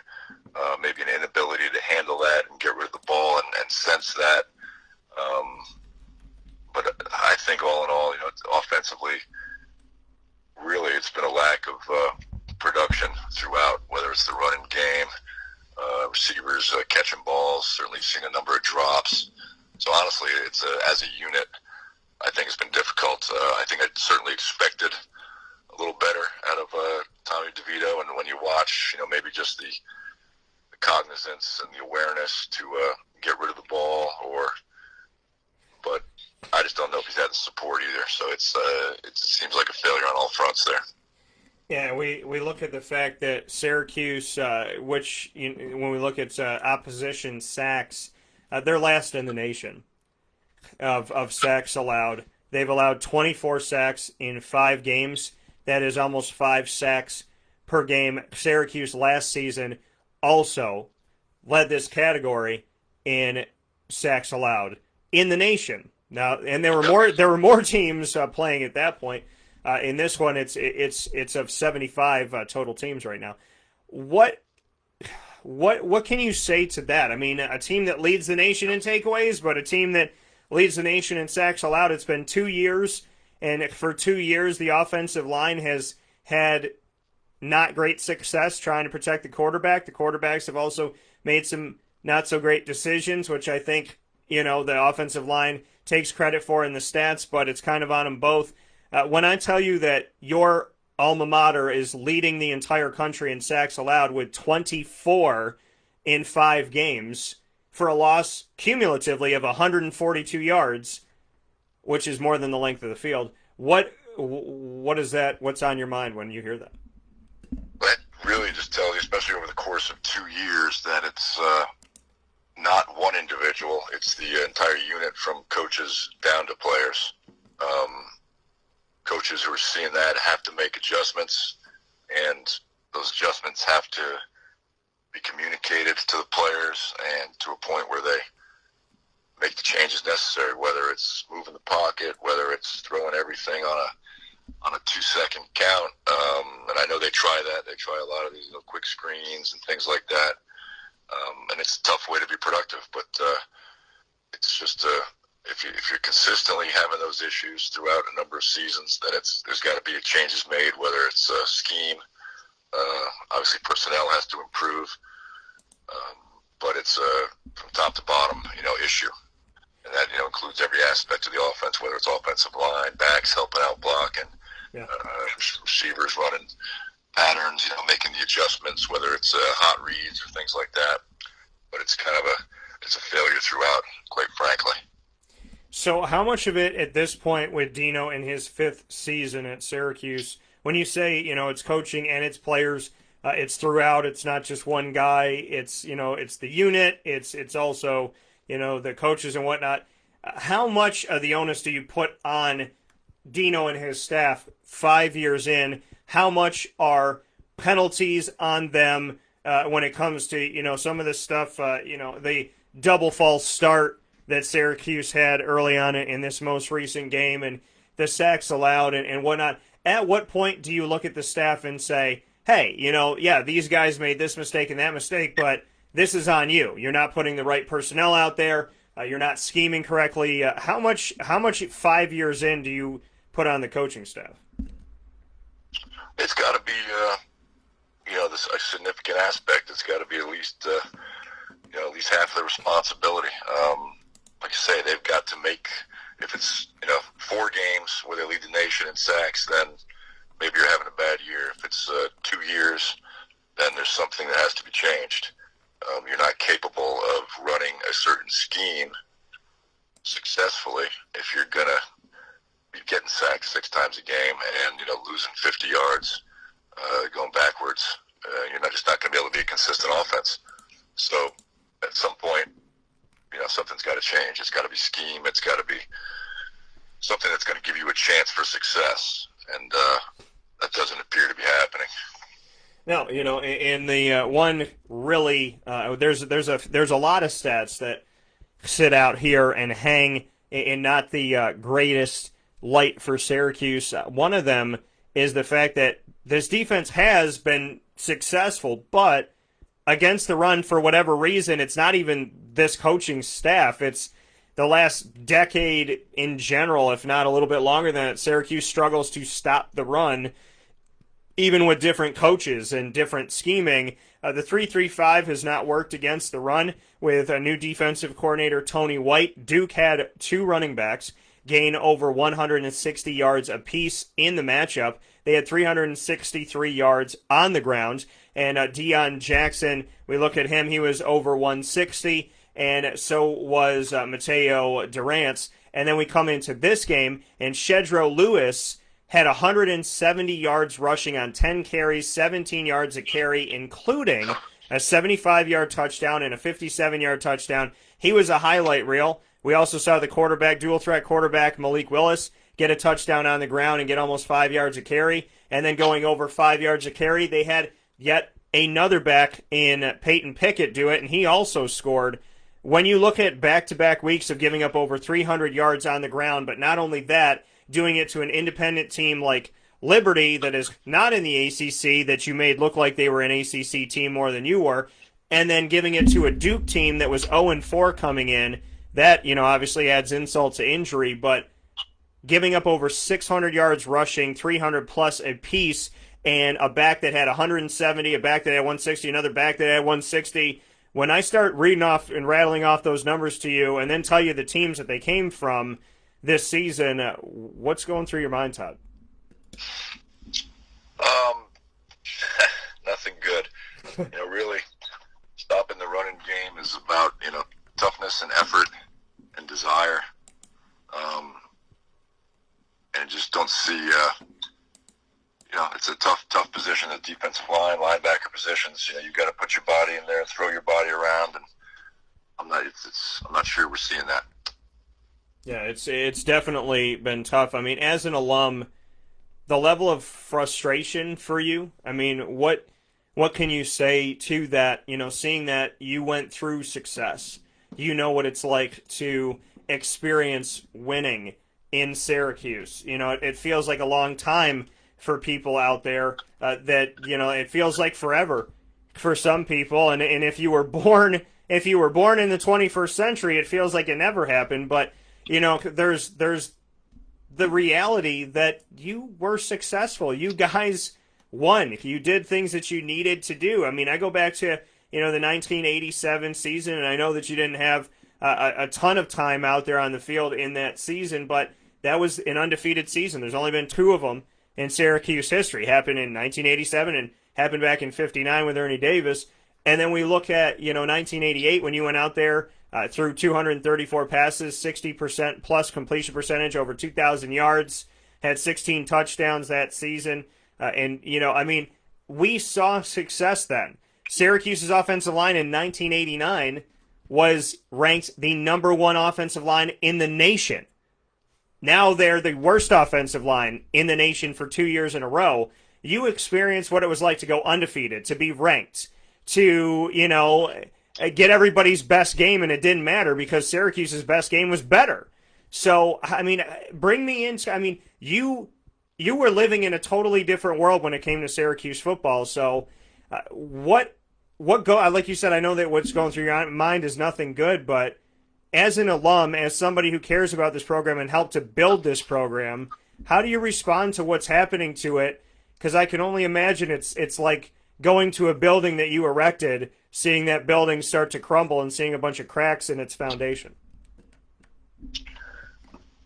Speaker 4: maybe an inability to handle that and get rid of the ball and sense that. But I think all in all, offensively, really it's been a lack of production throughout, whether it's the running game, receivers catching balls, certainly seen a number of drops. So honestly, it's as a unit, I think it's been difficult. I think I certainly expected a little better out of Tommy DeVito, and when you watch, maybe just the cognizance and the awareness to get rid of the ball, but I just don't know if he's had the support either. So it seems like a failure on all fronts there.
Speaker 1: Yeah, we look at the fact that Syracuse, which when we look at opposition sacks, they're last in the nation of sacks allowed. They've allowed 24 sacks in 5 games. That is almost 5 sacks per game. Syracuse last season also led this category in sacks allowed in the nation. Now, and there were more teams playing at that point. In this one, it's of 75 total teams right now. What can you say to that? I mean, a team that leads the nation in takeaways, but a team that leads the nation in sacks allowed. It's been 2 years, and for 2 years, the offensive line has had not great success trying to protect the quarterback. The quarterbacks have also made some not so great decisions, which I think the offensive line takes credit for in the stats, but it's kind of on them both. When I tell you that your alma mater is leading the entire country in sacks allowed with 24 in 5 games for a loss cumulatively of 142 yards, which is more than the length of the field, what is that? What's on your mind when you hear that?
Speaker 4: That really just tells you, especially over the course of 2 years, that it's not one individual. It's the entire unit from coaches down to players. Coaches who are seeing that have to make adjustments, and those adjustments have to be communicated to the players and to a point where they make the changes necessary, whether it's moving the pocket, whether it's throwing everything on a 2-second count. And I know they try that. They try a lot of these quick screens and things like that. And it's a tough way to be productive, but it's just if you're consistently having those issues throughout a number of seasons, then there's got to be changes made, whether it's a scheme. Obviously, personnel has to improve, but it's from top to bottom, issue, and that includes every aspect of the offense, whether it's offensive line, backs helping out blocking, receivers running patterns, making the adjustments, whether it's hot reads or things like that. But it's kind of a failure throughout, quite frankly.
Speaker 1: So how much of it at this point with Dino in his 5th season at Syracuse, when you say, it's coaching and it's players, it's throughout, it's not just one guy, it's, it's the unit, it's also, the coaches and whatnot. How much of the onus do you put on Dino and his staff 5 years in? How much are penalties on them when it comes to, some of this stuff, the double false start that Syracuse had early on in this most recent game and the sacks allowed and whatnot? At what point do you look at the staff and say, hey, these guys made this mistake and that mistake, but this is on you. You're not putting the right personnel out there. You're not scheming correctly. How much 5 years in do you put on the coaching staff?
Speaker 4: It's got to be, this a significant aspect. It's got to be at least half the responsibility. Like I say, they've got to make. If it's 4 games where they lead the nation in sacks, then maybe you're having a bad year. If it's 2 years, then there's something that has to be changed. You're not capable of running a certain scheme successfully if you're going to be getting sacked 6 times a game and, losing 50 yards, going backwards. You're just not going to be able to be a consistent offense. So at some point, something's got to change. It's got to be scheme. It's got to be something that's going to give you a chance for success. And that doesn't appear to be happening.
Speaker 1: No, in the one really, there's a lot of stats that sit out here and hang in not the greatest light for Syracuse. One of them is the fact that this defense has been successful, but against the run, for whatever reason, it's not even this coaching staff. It's the last decade in general, if not a little bit longer than it. Syracuse struggles to stop the run, even with different coaches and different scheming. The 3-3-5 has not worked against the run with a new defensive coordinator, Tony White. Duke had 2 running backs gain over 160 yards apiece in the matchup. They had 363 yards on the ground. And Deion Jackson, we look at him, he was over 160, and so was Mateo Durant's. And then we come into this game, and Shedro Lewis had 170 yards rushing on 10 carries, 17 yards a carry, including a 75-yard touchdown and a 57-yard touchdown. He was a highlight reel. We also saw the dual-threat quarterback, Malik Willis, get a touchdown on the ground and get almost 5 yards a carry. And then going over 5 yards a carry, they had yet another back in Peyton Pickett do it, and he also scored. When you look at back-to-back weeks of giving up over 300 yards on the ground, but not only that, doing it to an independent team like Liberty that is not in the ACC, that you made look like they were an ACC team more than you were, and then giving it to a Duke team that was 0-4 coming in, that, obviously adds insult to injury, but giving up over 600 yards rushing, 300 plus a piece, and a back that had 170, a back that had 160, another back that had 160. When I start reading off and rattling off those numbers to you and then tell you the teams that they came from this season, what's going through your mind, Todd?
Speaker 4: Nothing good. Really, stopping the running game is about, toughness and effort and desire. And just don't see, it's a tough position, the defensive line, linebacker positions. You got to put your body in there and throw your body around, and I'm not sure we're seeing that.
Speaker 1: Yeah, it's definitely been tough. I mean, as an alum, the level of frustration for you, I mean, what can you say to that, seeing that you went through success? You know what it's like to experience winning in Syracuse. It feels like a long time for people out there that, it feels like forever for some people. And if you were born in the 21st century, it feels like it never happened. But, there's the reality that you were successful. You guys won. You did things that you needed to do. I mean, I go back to, the 1987 season, and I know that you didn't have a ton of time out there on the field in that season, but that was an undefeated season. There's only been 2 of them in Syracuse history. Happened in 1987 and happened back in 59 with Ernie Davis. And then we look at, 1988 when you went out there threw 234 passes, 60% plus completion percentage, over 2,000 yards, had 16 touchdowns that season. We saw success then. Syracuse's offensive line in 1989 was ranked the number one offensive line in the nation. Now they're the worst offensive line in the nation for 2 years in a row. You experienced what it was like to go undefeated, to be ranked, to, get everybody's best game, and it didn't matter because Syracuse's best game was better. So, bring me into, you were living in a totally different world when it came to Syracuse football. So, like you said, I know that what's going through your mind is nothing good, but as an alum, as somebody who cares about this program and helped to build this program, how do you respond to what's happening to it? Because I can only imagine it's like going to a building that you erected, seeing that building start to crumble and seeing a bunch of cracks in its foundation.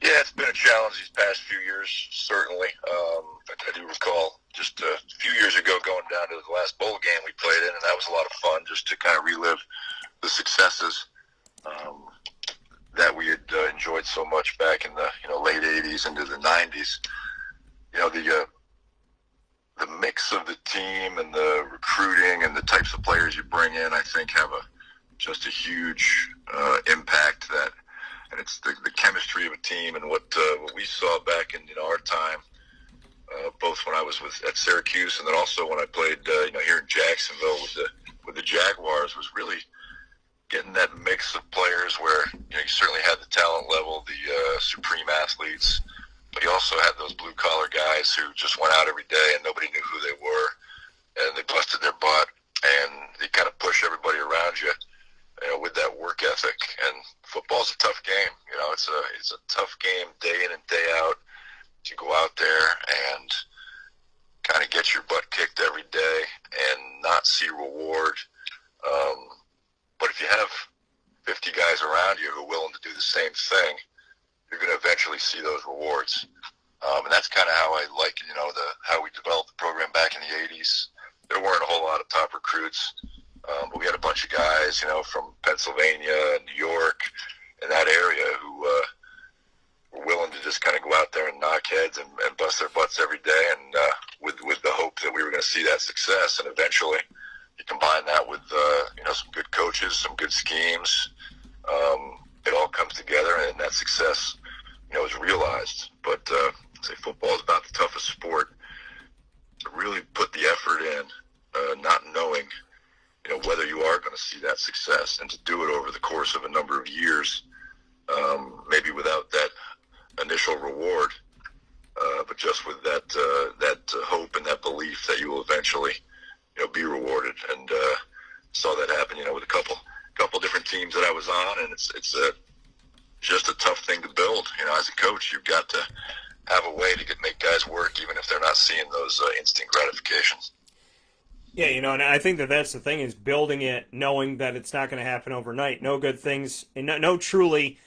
Speaker 4: Yeah, it's been a challenge these past few years, certainly. I do recall just a few years ago going down to the last bowl game we played in, and that was a lot of fun just to kind of relive the successes that we had enjoyed so much back in the late 80s into the 90s. The mix of the team and the recruiting and the types of players you bring in, I think, have just a huge impact. And it's the chemistry of a team, and what we saw back in our time, both when I was at Syracuse and then also when I played here in Jacksonville with the Jaguars, was really getting that mix of players where you certainly had the talent level, the supreme athletes, but you also had those blue-collar guys who just went out every day and nobody knew who they were, and they busted their butt, and they kind of push everybody around you, with that work ethic. And football's a tough game. It's a tough game day in and day out to go out there and kind of get your butt kicked every day and not see reward. But if you have 50 guys around you who are willing to do the same thing, you're going to eventually see those rewards. And that's kind of how I like, how we developed the program back in the 80s. There weren't a whole lot of top recruits, but we had a bunch of guys, from Pennsylvania and New York and that area who were willing to just kind of go out there and knock heads and bust their butts every day, and with the hope that we were going to see that success. And eventually you combine that with, some good coaches, some good schemes, it all comes together, and that success, is realized. But football is about the toughest sport. To really put the effort in, not knowing, whether you are going to see that success, and to do it over the course of a number of years, maybe without that initial reward, but just with that hope and that belief that you will eventually, be rewarded. And saw that happen, with a couple different teams that I was on, and it's just a tough thing to build. As a coach, you've got to have a way to make guys work, even if they're not seeing those instant gratifications.
Speaker 1: Yeah, and I think that's the thing, is building it, knowing that it's not going to happen overnight. No good things, and no truly,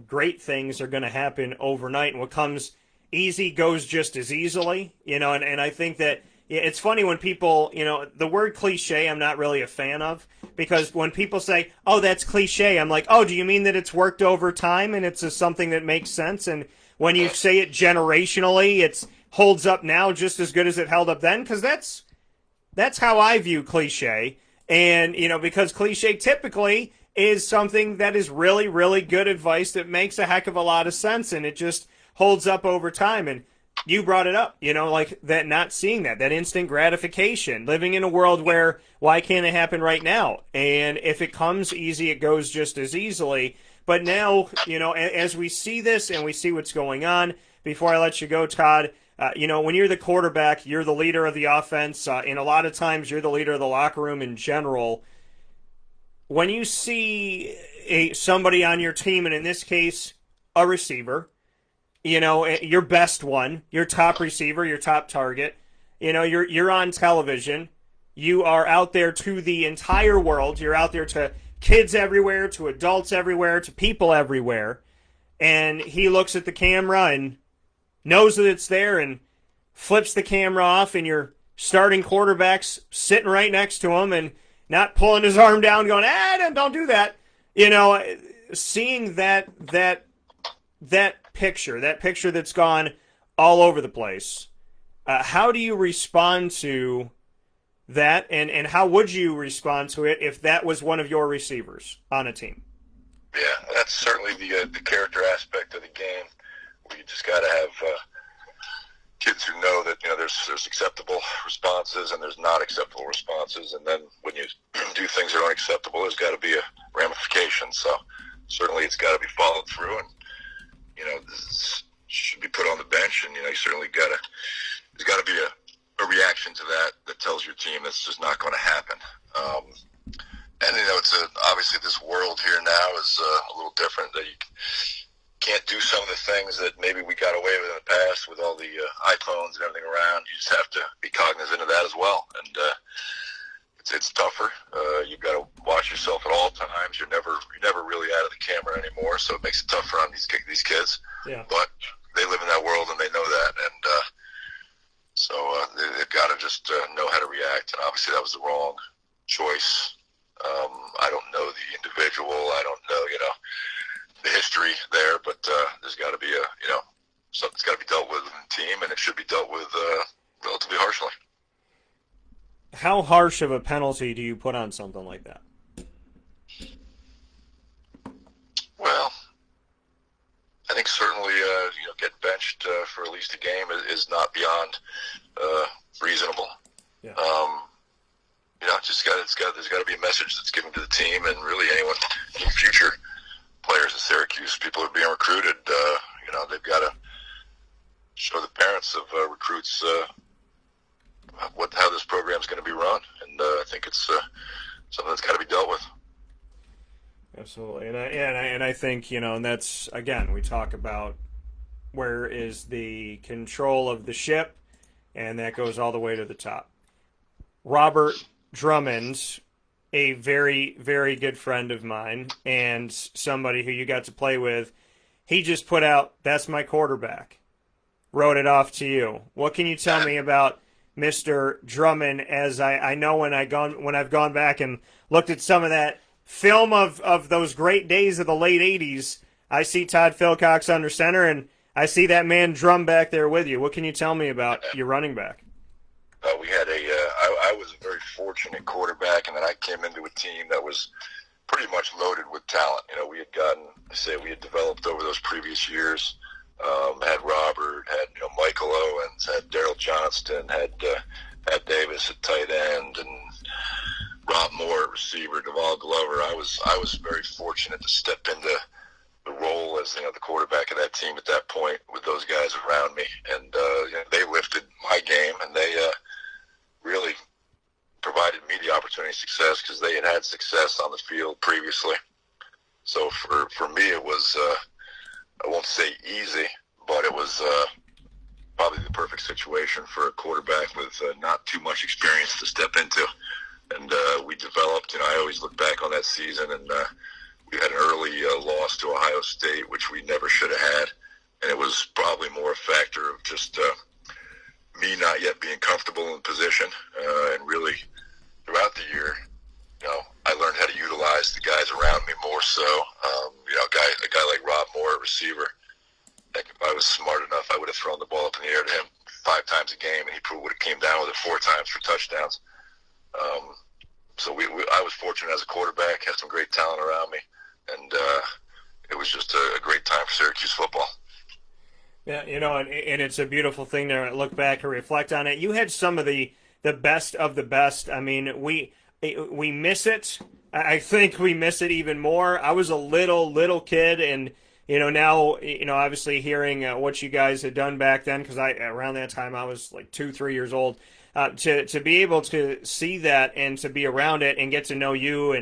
Speaker 1: great things are going to happen overnight. And what comes easy goes just as easily, and I think that it's funny when people, the word cliche I'm not really a fan of, because when people say, oh, that's cliche, I'm like, oh, do you mean that it's worked over time and it's something that makes sense? And when you say it generationally, it holds up now just as good as it held up then, because that's how I view cliche. And, because cliche typically is something that is really, really good advice that makes a heck of a lot of sense, and it just holds up over time. And you brought it up, like that, not seeing that instant gratification, living in a world where, why can't it happen right now? And if it comes easy, it goes just as easily. But now, as we see this and we see what's going on, before I let you go, Todd, when you're the quarterback, you're the leader of the offense, and a lot of times you're the leader of the locker room in general. When you see somebody on your team, and in this case, a receiver, your best one, your top receiver, your top target, you're on television, you are out there to the entire world, you're out there to kids everywhere, to adults everywhere, to people everywhere, and he looks at the camera and knows that it's there and flips the camera off, and your starting quarterback's sitting right next to him and not pulling his arm down going, don't do that. You know, seeing that picture, that's gone all over the place. How do you respond to that, and how would you respond to it if that was one of your receivers on a team?
Speaker 4: Yeah, that's certainly the character aspect of the game. Where you just got to have kids who know that there's acceptable responses and there's not acceptable responses, and then when you do things that aren't acceptable, there's got to be a ramification. So certainly it's got to be followed through, and this should be put on the bench, and you certainly there's got to be a reaction to that tells your team that's just not going to happen. And it's obviously this world here now is a little different, that you can't do some of the things that maybe we got away with in the past with all the iPhones and everything around. You just have to be cognizant of that as well, and it's tougher. You've got to watch yourself at all times. You're never really out of the camera anymore, so it makes it tougher on these kids.
Speaker 1: Yeah.
Speaker 4: But they live in that world and they know that, and so they've got to just know how to react. And obviously that was the wrong choice. I don't know the individual. I don't know the history there, but there's got to be something's got to be dealt with in the team, and it should be dealt with relatively harshly.
Speaker 1: How harsh of a penalty do you put on something like that?
Speaker 4: Well, I think certainly getting benched for at least a game is not beyond reasonable.
Speaker 1: Yeah.
Speaker 4: There's got to be a message that's given to the team, and really any future players at Syracuse, people are being recruited. They've got to show the parents of recruits how this program's going to be run, and I think it's something that's got to be dealt with.
Speaker 1: Absolutely, and I think and that's, again, we talk about where is the control of the ship, and that goes all the way to the top. Robert Drummond, a very, very good friend of mine and somebody who you got to play with, he just put out, "That's my quarterback." Wrote it off to you. What can you tell me about Mr. Drummond, as I know when I've gone back and looked at some of that film of those great days of the late 80s, I see Todd Philcox under center, and I see that man Drum back there with you. What can you tell me about your running back?
Speaker 4: We had I was a very fortunate quarterback, and then I came into a team that was pretty much loaded with talent. We had developed over those previous years. Had Robert, had Michael Owens, had Daryl Johnston, had Davis at tight end, and Rob Moore at receiver, Deval Glover. I was very fortunate to step into the role as the quarterback of that team at that point with those guys around me, and they lifted my game, and they really provided me the opportunity of success because they had success on the field previously. So for me, it was I won't say easy, but it was probably the perfect situation for a quarterback with not too much experience to step into. And we developed, I always look back on that season, and we had an early loss to Ohio State, which we never should have had. And it was probably more a factor of just me not yet being comfortable in position. And really, throughout the year, I learned how to utilize the guys around me more so. A guy like Rob Moore at receiver, I think if I was smart enough, I would have thrown the ball up in the air to him 5 times a game, and he probably would have came down with it 4 times for touchdowns. So I was fortunate as a quarterback, had some great talent around me, and it was just a great time for Syracuse football.
Speaker 1: Yeah, and it's a beautiful thing to look back and reflect on it. You had some of the best of the best. I mean, we miss it. I think we miss it even more. I was a little kid, and now obviously hearing what you guys had done back then, because around that time I was like 2-3 years old. To be able to see that and to be around it and get to know you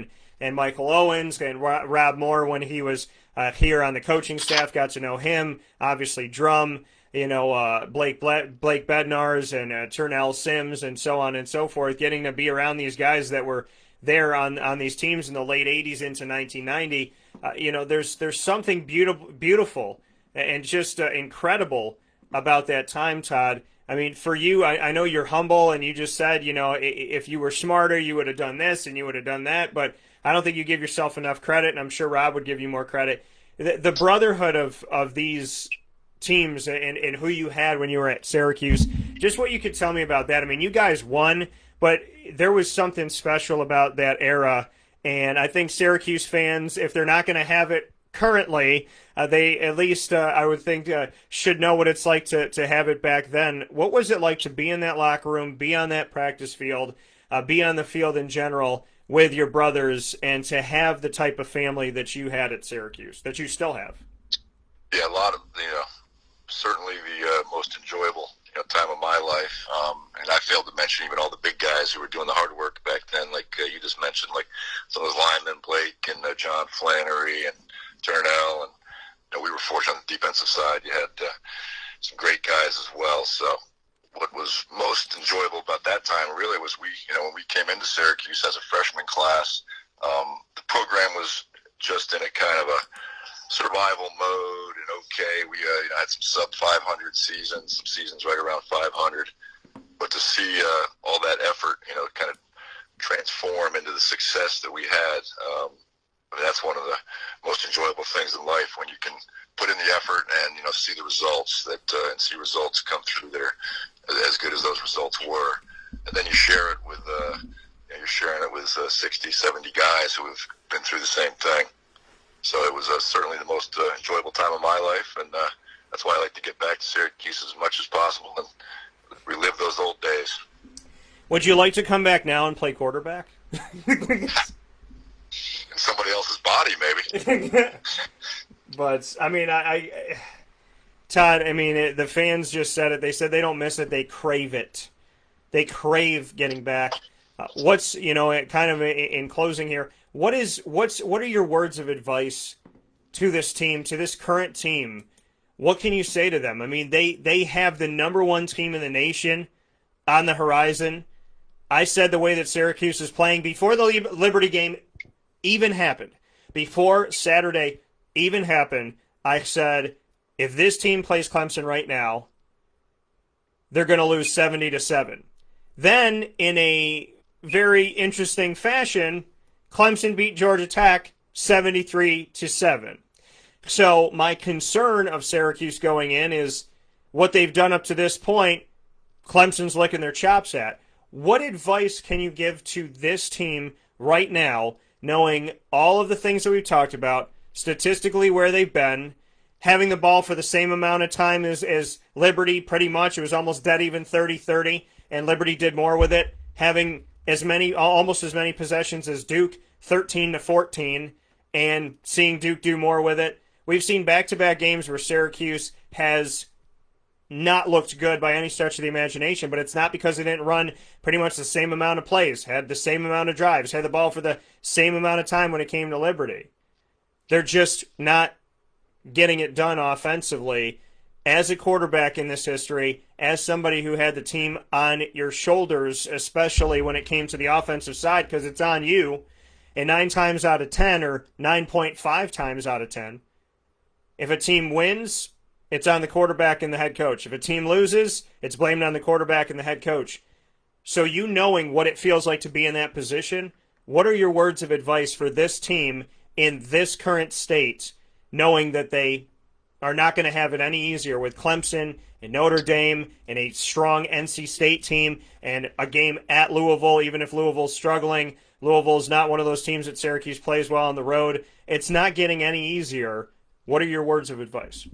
Speaker 1: and Michael Owens and Rob Moore when he was here on the coaching staff, got to know him. Obviously Drum, Blake Bednarz and Turnell Sims and so on and so forth. Getting to be around these guys that were there on these teams in the late 80s into 1990. There's something beautiful and just incredible about that time, Todd. I mean, for you, I know you're humble, and you just said, if you were smarter, you would have done this and you would have done that. But I don't think you give yourself enough credit, and I'm sure Rob would give you more credit. The brotherhood of these teams and who you had when you were at Syracuse, just what you could tell me about that. I mean, you guys won, but there was something special about that era, and I think Syracuse fans, if they're not going to have it currently, they at least, I would think, should know what it's like to have it back then. What was it like to be in that locker room, be on that practice field, be on the field in general with your brothers, and to have the type of family that you had at Syracuse, that you still have?
Speaker 4: Yeah, a lot of, certainly the most enjoyable time of my life. And I failed to mention even all the big guys who were doing the hard work back then, like you just mentioned, like some of those linemen, Blake and John Flannery and Turnell. And we were fortunate on the defensive side. You had some great guys as well. So what was most enjoyable about that time really was when we came into Syracuse as a freshman class, the program was just in a kind of a survival mode, and we had some sub 500 seasons, some seasons right around 500, but to see all that effort, kind of transform into the success that we had, that's one of the most enjoyable things in life, when you can put in the effort and see the results and see results come through there as good as those results were, and then you share it with you're sharing it with 60, 70 guys who have been through the same thing. So it was certainly the most enjoyable time of my life, and that's why I like to get back to Syracuse as much as possible and relive those old days.
Speaker 1: Would you like to come back now and play quarterback?
Speaker 4: In somebody else's body, maybe.
Speaker 1: But, I mean, Todd, I mean, the fans just said it. They said they don't miss it. They crave it. They crave getting back. What's, kind of in closing here, what are your words of advice to this team, to this current team? What can you say to them? I mean, they have the number one team in the nation on the horizon. I said the way that Syracuse is playing before the Liberty game even happened, before Saturday even happened, I said, if this team plays Clemson right now, they're going to lose 70-7. Then, in a very interesting fashion, Clemson beat Georgia Tech 73-7. So my concern of Syracuse going in is what they've done up to this point, Clemson's licking their chops at. What advice can you give to this team right now, knowing all of the things that we've talked about, statistically where they've been, having the ball for the same amount of time as Liberty, pretty much. It was almost dead even 30-30, and Liberty did more with it, having almost as many possessions as Duke, 13-14, and seeing Duke do more with it. We've seen back-to-back games where Syracuse has not looked good by any stretch of the imagination, but it's not because they didn't run pretty much the same amount of plays, had the same amount of drives, had the ball for the same amount of time when it came to Liberty. They're just not getting it done offensively. As a quarterback in this history, as somebody who had the team on your shoulders, especially when it came to the offensive side, because it's on you, and 9 times out of 10, or 9.5 times out of 10, if a team wins, it's on the quarterback and the head coach. If a team loses, it's blamed on the quarterback and the head coach. So you knowing what it feels like to be in that position, what are your words of advice for this team in this current state, knowing that they are not going to have it any easier with Clemson and Notre Dame and a strong NC State team and a game at Louisville, even if Louisville's struggling. Louisville is not one of those teams that Syracuse plays well on the road. It's not getting any easier. What are your words of advice?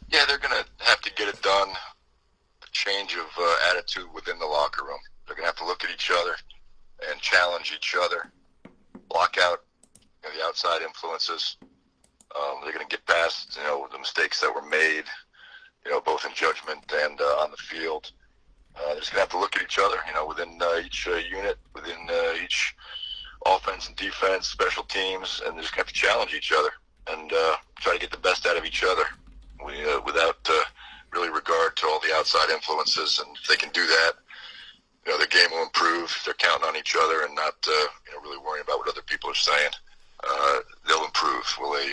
Speaker 4: Yeah, they're going to have to get it done, a change of attitude within the locker room. They're going to have to look at each other and challenge each other, block out the outside influences. They're going to get past, the mistakes that were made, both in judgment and on the field. They're just going to have to look at each other, within each unit, within each offense and defense, special teams, and they're just going to have to challenge each other and try to get the best out of each other without really regard to all the outside influences. And if they can do that, their game will improve. They're counting on each other and not really worrying about what other people are saying. They'll improve. Will they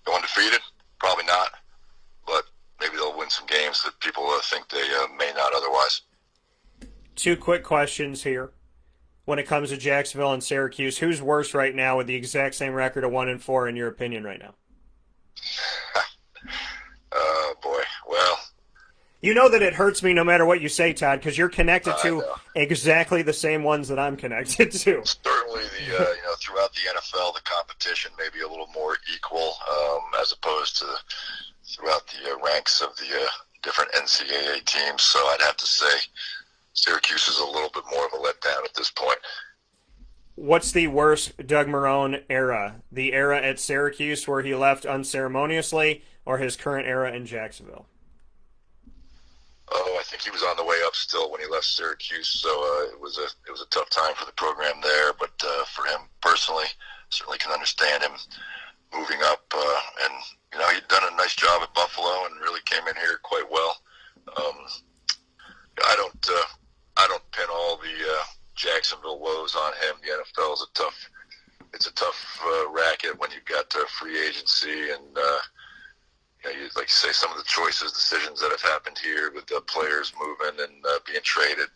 Speaker 4: go undefeated? Probably not. But maybe they'll win some games that people think they may not otherwise.
Speaker 1: 2 quick questions here. when it comes to Jacksonville and Syracuse? Who's worse right now with the exact same record of 1-4 in your opinion right now?
Speaker 4: Oh boy. Well,
Speaker 1: you know that it hurts me no matter what you say, Todd, because you're connected to
Speaker 4: know.
Speaker 1: exactly the same ones that I'm connected to.
Speaker 4: Certainly, throughout the NFL, the competition may be a little more equal as opposed to throughout the ranks of the different NCAA teams. So I'd have to say Syracuse is a little bit more of a letdown at this point.
Speaker 1: What's the worst Doug Marrone era? The era at Syracuse where he left unceremoniously, or his current era in Jacksonville?
Speaker 4: Oh, I think he was on the way up still when he left Syracuse, so it was a tough time for the program there. But for him personally, certainly can understand him moving up, and he'd done a nice job at Buffalo and really came in here quite well. I don't pin all the Jacksonville woes on him. The NFL is a tough racket when you've got free agency and. You'd like to say some of the decisions that have happened here with the players moving and being traded.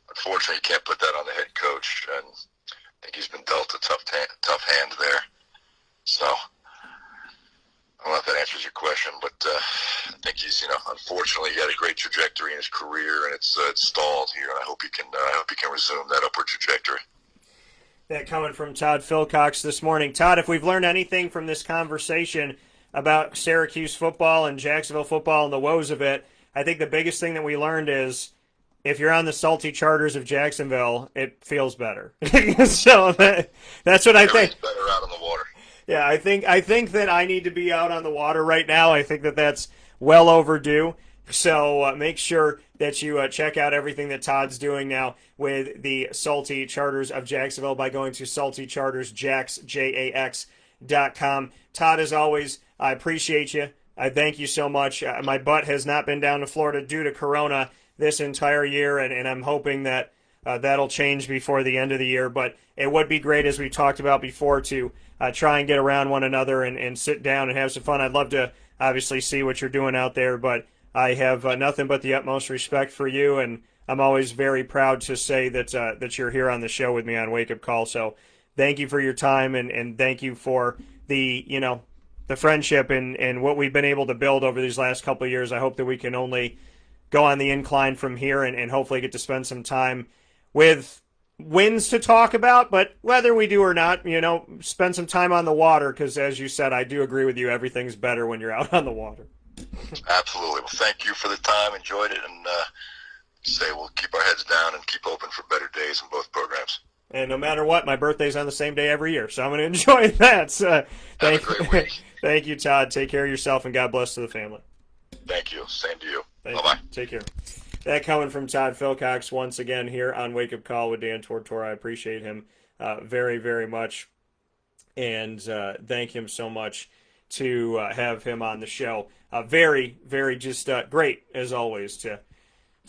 Speaker 4: Unfortunately, you can't put that on the head coach, and I think he's been dealt a tough hand there. So I don't know if that answers your question, but I think he's, unfortunately, he had a great trajectory in his career, and it's stalled here. And I hope he can resume that upward trajectory.
Speaker 1: That coming from Todd Philcox this morning. Todd, if we've learned anything from this conversation about Syracuse football and Jacksonville football and the woes of it, I think the biggest thing that we learned is if you're on the salty charters of Jacksonville, it feels better. So that's what I think.
Speaker 4: It's better out on the water.
Speaker 1: Yeah, I think that I need to be out on the water right now. I think that that's well overdue. So make sure that you check out everything that Todd's doing now with the Salty Charters of Jacksonville by going to saltychartersjax.com. Todd, as always, I appreciate you. I thank you so much. My butt has not been down to Florida due to Corona this entire year, and I'm hoping that that'll change before the end of the year. But it would be great, as we talked about before, to try and get around one another and sit down and have some fun. I'd love to obviously see what you're doing out there, but I have nothing but the utmost respect for you, and I'm always very proud to say that you're here on the show with me on Wake Up Call. So thank you for your time, and thank you for the friendship and what we've been able to build over these last couple of years. I hope that we can only go on the incline from here and hopefully get to spend some time with wins to talk about, but whether we do or not, spend some time on the water, because as you said, I do agree with you, everything's better when you're out on the water.
Speaker 4: Absolutely. Well, thank you for the time. Enjoyed it, and we'll keep our heads down and keep open for better days in both programs.
Speaker 1: And no matter what, my birthday's on the same day every year, so I'm going to enjoy that.
Speaker 4: Have a great week.
Speaker 1: Thank you, Todd. Take care of yourself, and God bless to the family.
Speaker 4: Thank you. Same to you.
Speaker 1: Bye-bye. Take care. That coming from Todd Philcox once again here on Wake Up Call with Dan Tortora. I appreciate him very, very much, and thank him so much to have him on the show. Very, very just great, as always, to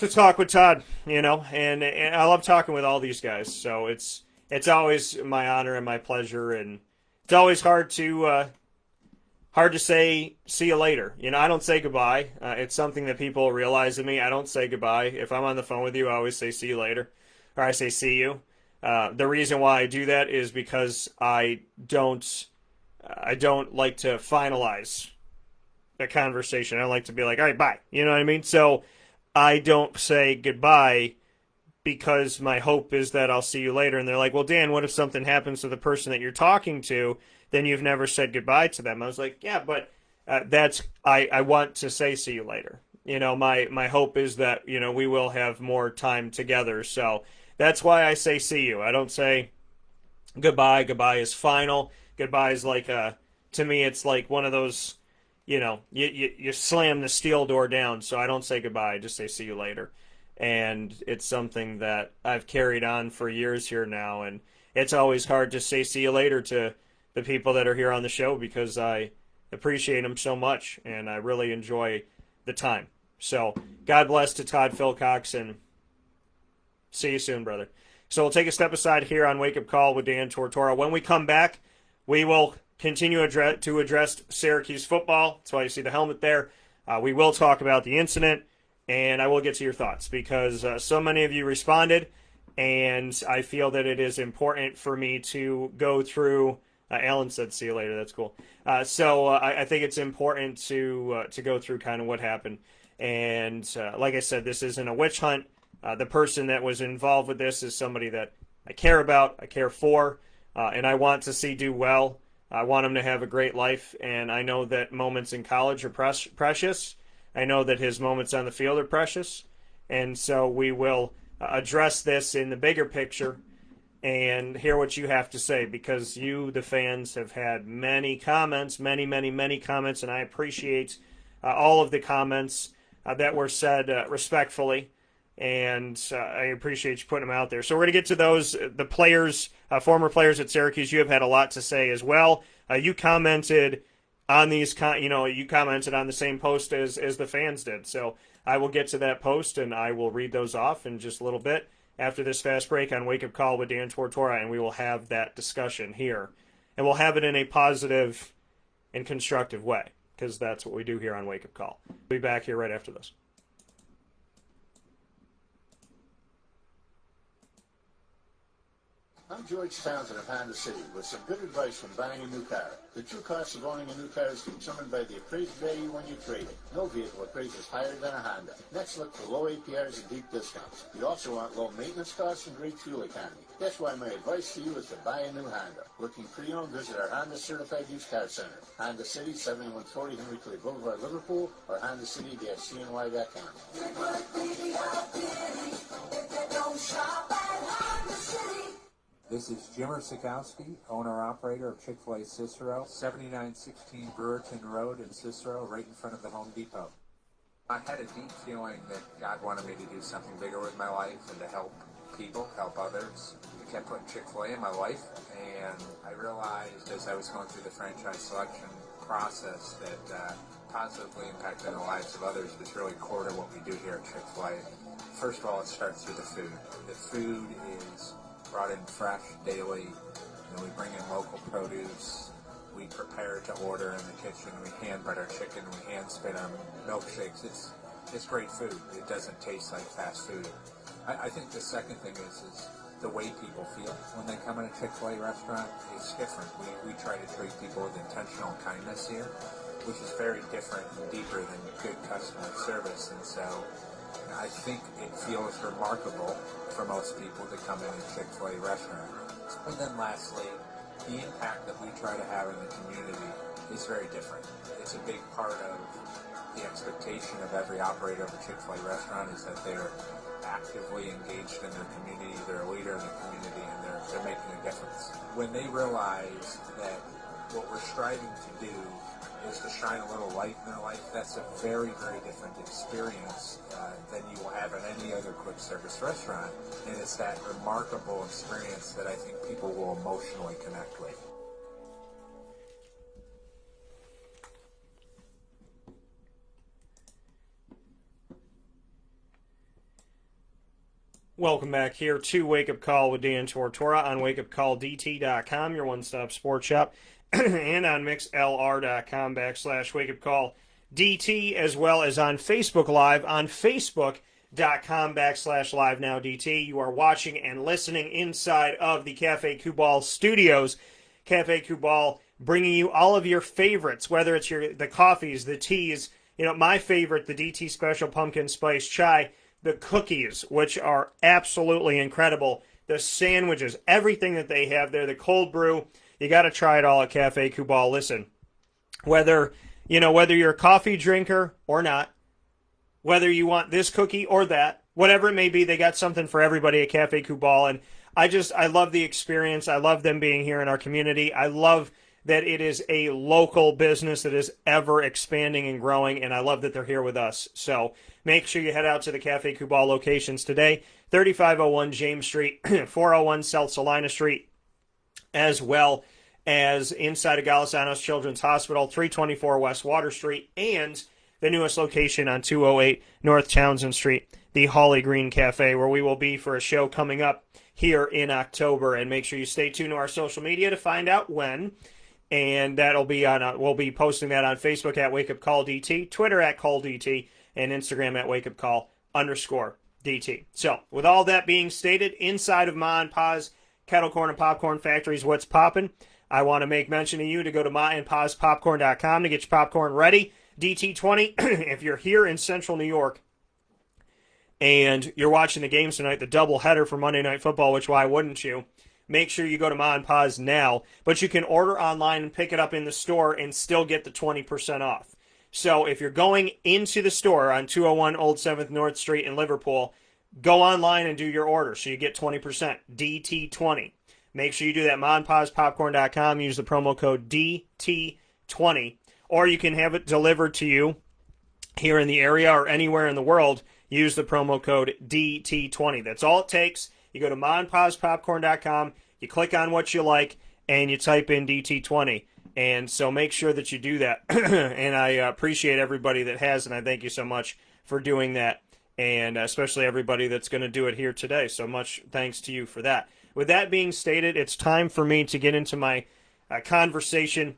Speaker 1: talk with Todd, and I love talking with all these guys. So it's always my honor and my pleasure, and it's always hard to say see you later. I don't say goodbye. It's something that people realize of me. I don't say goodbye. If I'm on the phone with you, I always say see you later, or I say see you. The reason why I do that is because I don't like to finalize a conversation. I like to be like, all right, bye. You know what I mean? So I don't say goodbye because my hope is that I'll see you later. And they're like, well, Dan, what if something happens to the person that you're talking to? Then you've never said goodbye to them. I was like, yeah, but I want to say see you later. My hope is that, we will have more time together. So that's why I say see you. I don't say goodbye. Goodbye is final. Goodbye is like, to me, it's like one of those, you slam the steel door down. So I don't say goodbye. I just say see you later. And it's something that I've carried on for years here now. And it's always hard to say see you later to the people that are here on the show because I appreciate them so much and I really enjoy the time. So God bless to Todd Philcox, and see you soon, brother. So we'll take a step aside here on Wake Up Call with Dan Tortora. When we come back, we will continue to address Syracuse football. That's why you see the helmet there. We will talk about the incident, and I will get to your thoughts because so many of you responded, And I feel that it is important for me to go through. Alan said, "See you later." That's cool. I think it's important to go through kind of what happened. And like I said, this isn't a witch hunt. The person that was involved with this is somebody that I care about, I care for, and I want to see do well. I want him to have a great life, and I know that moments in college are precious. I know that his moments on the field are precious, and so we will address this in the bigger picture and hear what you have to say, because you, the fans, have had many comments, many comments, and I appreciate all of the comments that were said respectfully, and I appreciate you putting them out there. So we're going to get to those. The players, former players at Syracuse, you have had a lot to say as well. You commented on these, you commented on the same post as the fans did. So I will get to that post, and I will read those off in just a little bit after this fast break on Wake Up Call with Dan Tortora, and we will have that discussion here. And we'll have it in a positive and constructive way, because that's what we do here on Wake Up Call. We'll be back here right after this.
Speaker 5: I'm George Townsend of Honda City with some good advice when buying a new car. The true cost of owning a new car is determined by the appraised value when you trade it. No vehicle appraises higher than a Honda. Next, look for low APRs and deep discounts. You also want low maintenance costs and great fuel economy. That's why my advice to you is to buy a new Honda. Looking pre-owned, visit our Honda Certified Used Car Center. Honda City, 7140 Henry Clay Boulevard, Liverpool, or HondaCity-CNY.com.
Speaker 6: This is Jim Sikowski, owner-operator of Chick-fil-A Cicero, 7916 Brewerton Road in Cicero, right in front of the Home Depot. I had a deep feeling that God wanted me to do something bigger with my life and to help people, help others. I kept putting Chick-fil-A in my life, and I realized as I was going through the franchise selection process that positively impacting the lives of others was really core to what we do here at Chick-fil-A. First of all, it starts with the food. The food is brought in fresh daily. We bring in local produce. We prepare to order in the kitchen. We hand bread our chicken. We hand spin our milkshakes. It's great food. It doesn't taste like fast food. I think the second thing is the way people feel when they come in a Chick-fil-A restaurant is different. We try to treat people with intentional kindness here, which is very different and deeper than good customer service. And so I think it feels remarkable for most people to come in a Chick-fil-A restaurant. And then lastly, the impact that we try to have in the community is very different. It's a big part of the expectation of every operator of a Chick-fil-A restaurant is that they're actively engaged in their community, they're a leader in the community, and they're making a difference. When they realize that what we're striving to do is to shine a little light in their life, that's a very, very different experience than you will have in any other quick service restaurant. And it's that remarkable experience that I think people will emotionally connect with.
Speaker 1: Welcome back here to Wake Up Call with Dan Tortora on WakeUpCallDT.com, your one-stop sports shop, and on MixLR.com/WakeUpCallDT, as well as on Facebook Live on Facebook.com/LiveNowDT. You are watching and listening inside of the Cafe Kubal studios. Cafe Kubal bringing you all of your favorites, whether it's the coffees, the teas. My favorite, the DT Special Pumpkin Spice Chai. The cookies, which are absolutely incredible. The sandwiches, everything that they have there, the cold brew. You got to try it all at Cafe Kubal. Listen, whether you're a coffee drinker or not, whether you want this cookie or that, whatever it may be, they got something for everybody at Cafe Kubal. And I love the experience. I love them being here in our community. I love that it is a local business that is ever expanding and growing, and I love that they're here with us. So make sure you head out to the Cafe Kubal locations today, 3501 James Street, 401 South Salina Street, as well as inside of Galisanos Children's Hospital, 324 West Water Street, and the newest location on 208 North Townsend Street, the Holly Green Cafe, where we will be for a show coming up here in October. And make sure you stay tuned to our social media to find out when. And that'll be on. We'll be posting that on Facebook at WakeUpCallDT, Twitter at CallDT, and Instagram at WakeUpCall_DT. DT. So, with all that being stated, inside of Ma and Pa's Kettle Corn and Popcorn Factories, what's poppin'? I want to make mention of you to go to maandpaspopcorn.com to get your popcorn ready. DT20, if you're here in central New York and you're watching the games tonight, the doubleheader for Monday Night Football, which why wouldn't you? Make sure you go to Ma and Pa's now. But you can order online and pick it up in the store and still get the 20% off. So if you're going into the store on 201 Old 7th North Street in Liverpool, go online and do your order so you get 20%. DT20. Make sure you do that. maandpaspopcorn.com. Use the promo code DT20. Or you can have it delivered to you here in the area or anywhere in the world. Use the promo code DT20. That's all it takes. You go to maandpaspopcorn.com. You click on what you like, and you type in DT20. And so make sure that you do that. And I appreciate everybody that has, and I thank you so much for doing that. And especially everybody that's going to do it here today. So much thanks to you for that. With that being stated, it's time for me to get into my conversation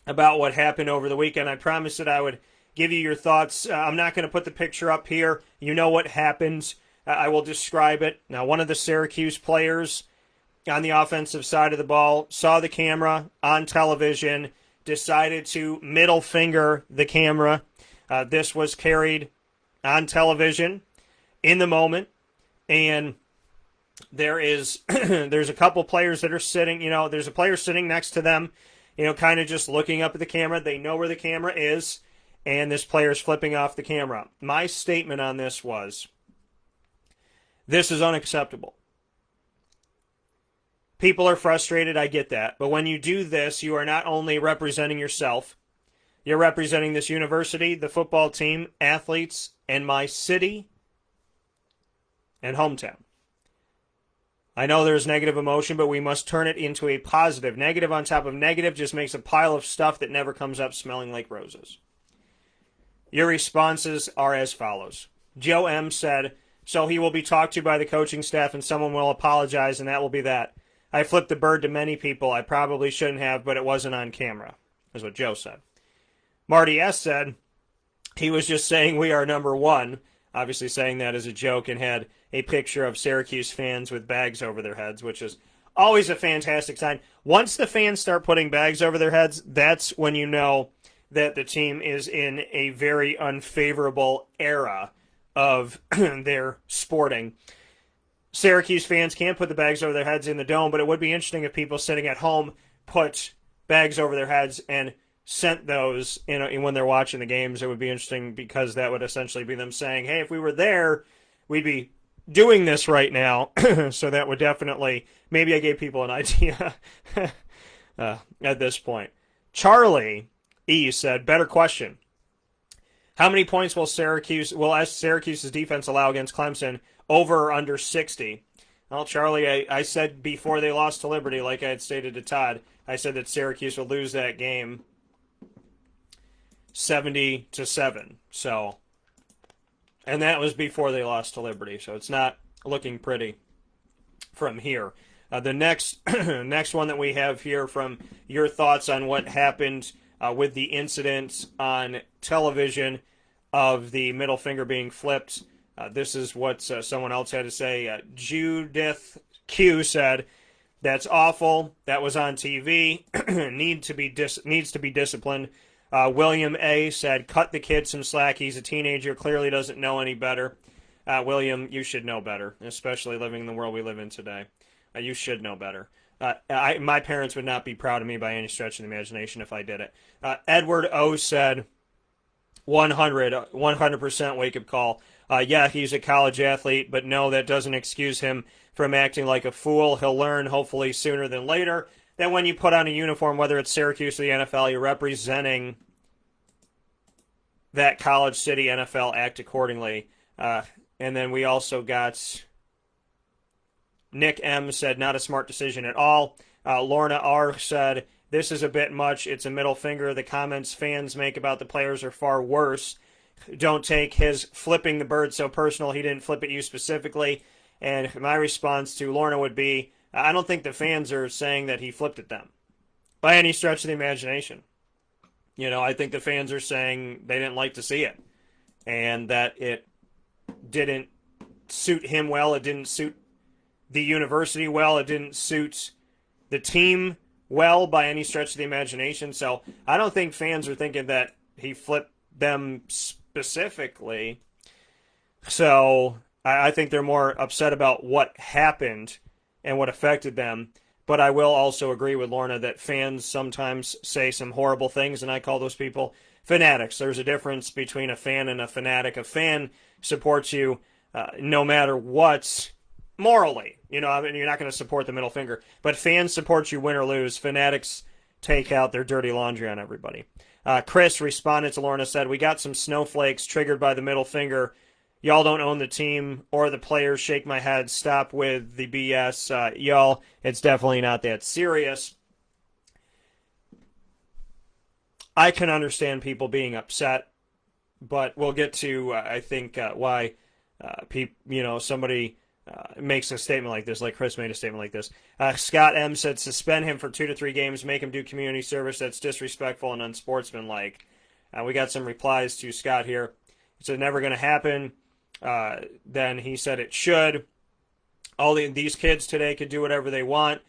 Speaker 1: about what happened over the weekend. I promised that I would give you your thoughts. I'm not going to put the picture up here. You know what happened. I will describe it. Now, one of the Syracuse players on the offensive side of the ball saw the camera on television, decided to middle finger the camera. This was carried on television in the moment, and there's a couple players that are sitting, there's a player sitting next to them, kind of just looking up at the camera. They know where the camera is, and this player is flipping off the camera. My statement on this was, this is unacceptable. People are frustrated, I get that. But when you do this, you are not only representing yourself, you're representing this university, the football team, athletes, and my city and hometown. I know there's negative emotion, but we must turn it into a positive. Negative on top of negative just makes a pile of stuff that never comes up smelling like roses. Your responses are as follows. Joe M. said, so he will be talked to by the coaching staff and someone will apologize, and that will be that. I flipped the bird to many people. I probably shouldn't have, but it wasn't on camera, is what Joe said. Marty S. said he was just saying we are number one, obviously saying that as a joke, and had a picture of Syracuse fans with bags over their heads, which is always a fantastic sign. Once the fans start putting bags over their heads, that's when you know that the team is in a very unfavorable era of their sporting. Syracuse fans can't put the bags over their heads in the dome, but it would be interesting if people sitting at home put bags over their heads and sent those when they're watching the games. It would be interesting because that would essentially be them saying, hey, if we were there, we'd be doing this right now. So that would definitely, maybe I gave people an idea at this point. Charlie E. said, better question. How many points will Syracuse's defense allow against Clemson? Over or under 60? Well, Charlie, I said before they lost to Liberty, like I had stated to Todd, I said that Syracuse would lose that game 70-7. So, and that was before they lost to Liberty. So it's not looking pretty from here. The next one that we have here from your thoughts on what happened with the incident on television of the middle finger being flipped. This is what someone else had to say. Judith Q said, that's awful. That was on TV. Needs to be disciplined. William A. said, cut the kid some slack. He's a teenager. Clearly doesn't know any better. William, you should know better, especially living in the world we live in today. You should know better. My parents would not be proud of me by any stretch of the imagination if I did it. Edward O. said, 100% wake-up call. Yeah, he's a college athlete, but no, that doesn't excuse him from acting like a fool. He'll learn, hopefully sooner than later, that when you put on a uniform, whether it's Syracuse or the NFL, you're representing that college, city, NFL, act accordingly. And then we also got Nick M. said, not a smart decision at all. Lorna R. said, this is a bit much. It's a middle finger. The comments fans make about the players are far worse. Don't take his flipping the bird so personal. He didn't flip at you specifically. And my response to Lorna would be, I don't think the fans are saying that he flipped at them by any stretch of the imagination. I think the fans are saying they didn't like to see it and that it didn't suit him well. It didn't suit the university well. It didn't suit the team well by any stretch of the imagination. So I don't think fans are thinking that he flipped them specifically. So I think they're more upset about what happened and what affected them. But I will also agree with Lorna that fans sometimes say some horrible things, and I call those people fanatics. There's a difference between a fan and a fanatic. A fan supports you no matter what, morally. You know, I mean, you're not going to support the middle finger. But fans support you win or lose. Fanatics take out their dirty laundry on everybody. Chris responded to Lorna, said, "We got some snowflakes triggered by the middle finger. Y'all don't own the team or the players. Shake my head. Stop with the BS. Y'all, it's definitely not that serious." I can understand people being upset, but we'll get to, I think, why somebody makes a statement like this, like Chris made a statement like this. Scott M. said, "Suspend him for 2 to 3 games. Make him do community service. That's disrespectful and unsportsmanlike." We got some replies to Scott here. He said, "Never going to happen." Then he said it should. These kids today could do whatever they want,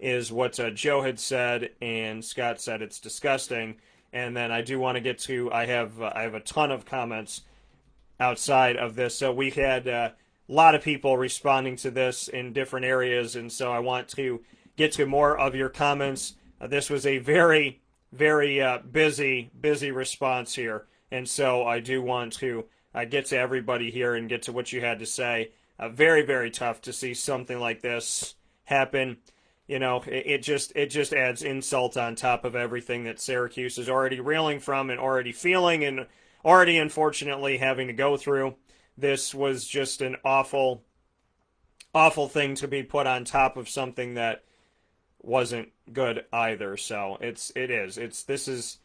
Speaker 1: is what Joe had said, and Scott said it's disgusting. And then I do want to get to, I have a ton of comments outside of this. So we had a lot of people responding to this in different areas, and so I want to get to more of your comments. This was a very, very busy response here, and so I do want to get to everybody here and get to what you had to say. Very, very tough to see something like this happen. You know, it just adds insult on top of everything that Syracuse is already reeling from and already feeling and already, unfortunately, having to go through. This was just an awful, awful thing to be put on top of something that wasn't good either. So this is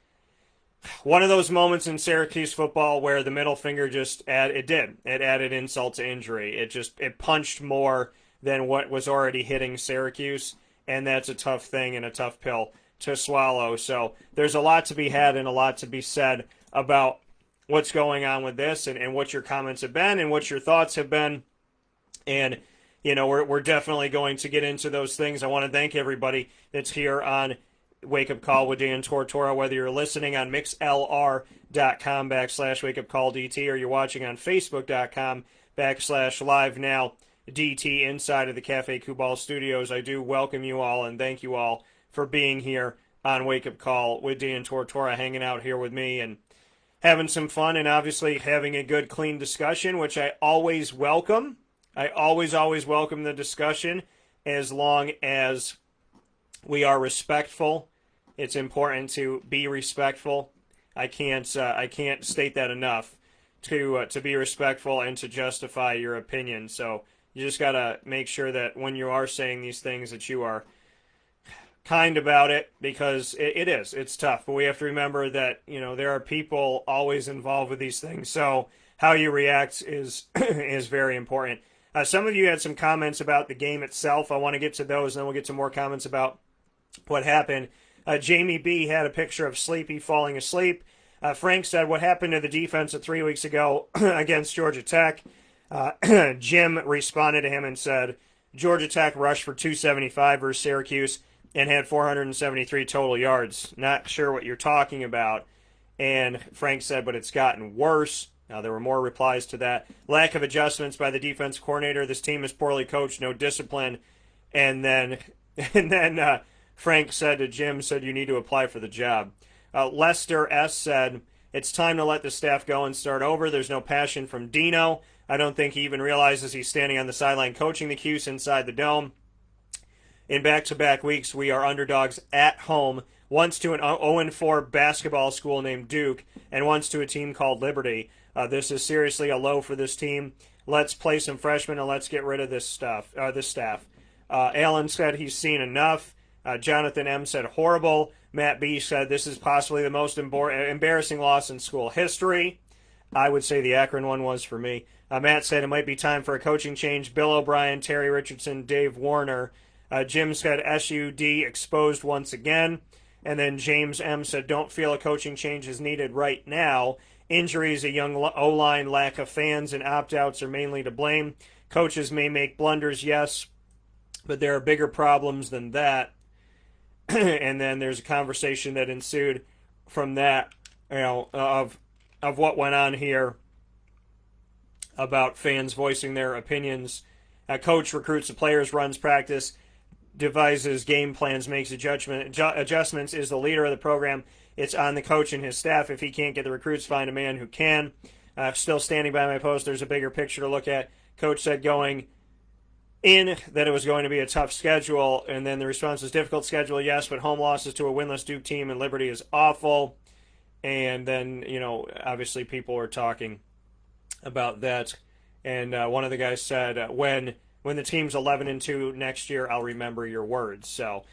Speaker 1: one of those moments in Syracuse football where the middle finger it added insult to injury. It punched more than what was already hitting Syracuse, and that's a tough thing and a tough pill to swallow. So there's a lot to be had and a lot to be said about what's going on with this and what your comments have been and what your thoughts have been. And, you know, we're definitely going to get into those things. I want to thank everybody that's here on Wake Up Call with Dan Tortora, whether you're listening on mixlr.com/wakeupcalldt or you're watching on facebook.com/live-now-DT inside of the Cafe Kubal studios. I do welcome you all and thank you all for being here on Wake Up Call with Dan Tortora, hanging out here with me and having some fun and obviously having a good, clean discussion, which I always welcome. I always welcome the discussion as long as we are respectful. It's important to be respectful. I can't state that enough. To be respectful and to justify your opinion. So you just gotta make sure that when you are saying these things that you are kind about it, because it's tough. But we have to remember that, you know, there are people always involved with these things. So how you react is is very important. Some of you had some comments about the game itself. I want to get to those, and then we'll get to more comments about what happened. Jamie B. had a picture of Sleepy falling asleep. Frank said, "What happened to the defense 3 weeks ago against Georgia Tech?" Jim responded to him and said, "Georgia Tech rushed for 275 versus Syracuse and had 473 total yards. Not sure what you're talking about." And Frank said, "But it's gotten worse." Now, there were more replies to that. "Lack of adjustments by the defense coordinator. This team is poorly coached, no discipline." And then Frank said to Jim, "You need to apply for the job." Lester S. said, "It's time to let the staff go and start over. There's no passion from Dino. I don't think he even realizes he's standing on the sideline coaching the Cuse inside the dome. In back-to-back weeks, we are underdogs at home, once to an 0-4 basketball school named Duke, and once to a team called Liberty. This is seriously a low for this team. Let's play some freshmen and let's get rid of this staff." Alan said he's seen enough. Jonathan M. said horrible. Matt B. said this is possibly the most embarrassing loss in school history. I would say the Akron one was for me. Matt said it might be time for a coaching change. Bill O'Brien, Terry Richardson, Dave Warner. Jim said SUD exposed once again. And then James M. said don't feel a coaching change is needed right now. Injuries, a young O-line, lack of fans, and opt-outs are mainly to blame. Coaches may make blunders, yes, but there are bigger problems than that. And then there's a conversation that ensued from that, of what went on here about fans voicing their opinions. A coach recruits the players, runs practice, devises game plans, makes adjustments, is the leader of the program. It's on the coach and his staff. If he can't get the recruits, find a man who can. Still standing by my post, there's a bigger picture to look at. Coach said going in that it was going to be a tough schedule, and then the response was difficult schedule, yes, but home losses to a winless Duke team and Liberty is awful. And then, obviously people were talking about that. And one of the guys said, when the team's 11-2 next year, I'll remember your words. So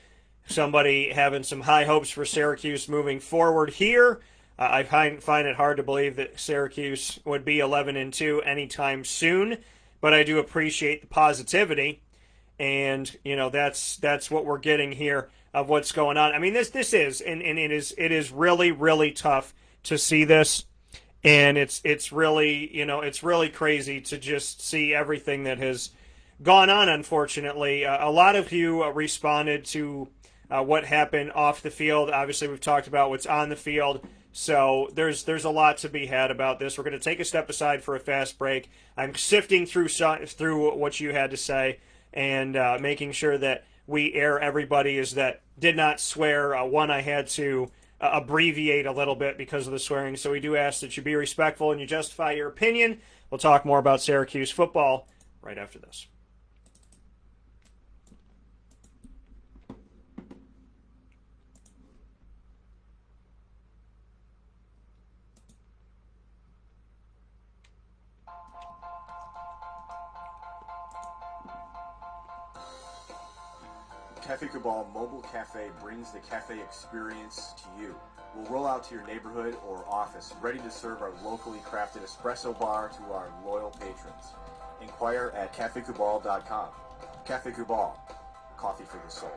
Speaker 1: somebody having some high hopes for Syracuse moving forward here. I find it hard to believe that Syracuse would be 11-2 anytime soon, but I do appreciate the positivity, and that's what we're getting here of what's going on. I mean, this is and it is really, really tough to see this, and it's really it's really crazy to just see everything that has gone on. Unfortunately, a lot of you responded to what happened off the field. Obviously, we've talked about what's on the field. So there's a lot to be had about this. We're going to take a step aside for a fast break. I'm sifting through what you had to say and making sure that we air everybody is that did not swear. One, I had to abbreviate a little bit because of the swearing. So we do ask that you be respectful and you justify your opinion. We'll talk more about Syracuse football right after this.
Speaker 3: Cafe Cabal Mobile Cafe brings the cafe experience to you. We'll roll out to your neighborhood or office, ready to serve our locally crafted espresso bar to our loyal patrons. Inquire at cafecabal.com. Cafe Cabal, coffee for the soul.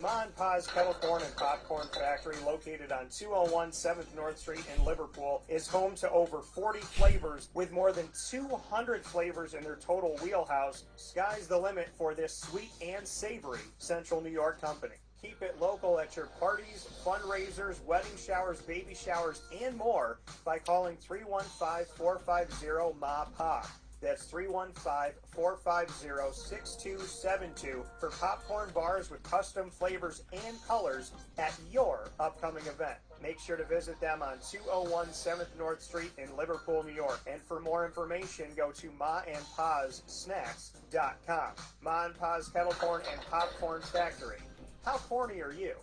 Speaker 1: Ma and Pa's Kettle Corn and Popcorn Factory, located on 201 7th North Street in Liverpool, is home to over 40 flavors with more than 200 flavors in their total wheelhouse. Sky's the limit for this sweet and savory Central New York company. Keep it local at your parties, fundraisers, wedding showers, baby showers, and more by calling 315-450-MA-PA. That's 315-450-6272 for popcorn bars with custom flavors and colors at your upcoming event. Make sure to visit them on 201 7th North Street in Liverpool, New York. And for more information, go to maandpazsnacks.com. Ma and Pa's Kettle Corn and Popcorn Factory. How corny are you?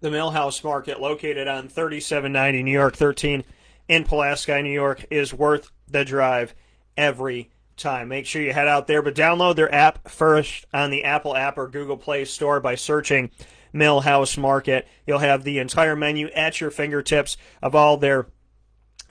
Speaker 1: The Millhouse Market, located on 3790 New York 13 in Pulaski, New York, is worth the drive every time. Make sure you head out there, but download their app first on the Apple app or Google Play Store by searching Millhouse Market. You'll have the entire menu at your fingertips of all their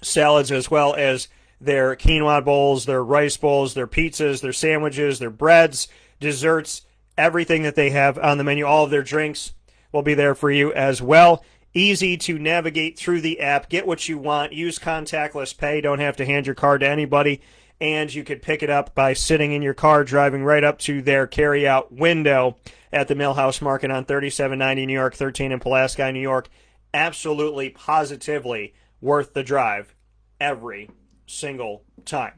Speaker 1: salads, as well as their quinoa bowls, their rice bowls, their pizzas, their sandwiches, their breads, desserts, everything that they have on the menu. All of their drinks will be there for you as well. Easy to navigate through the app. Get what you want. Use contactless pay. Don't have to hand your card to anybody. And you could pick it up by sitting in your car, driving right up to their carry-out window at the Millhouse Market on 3790 New York 13 in Pulaski, New York. Absolutely, positively worth the drive every single time.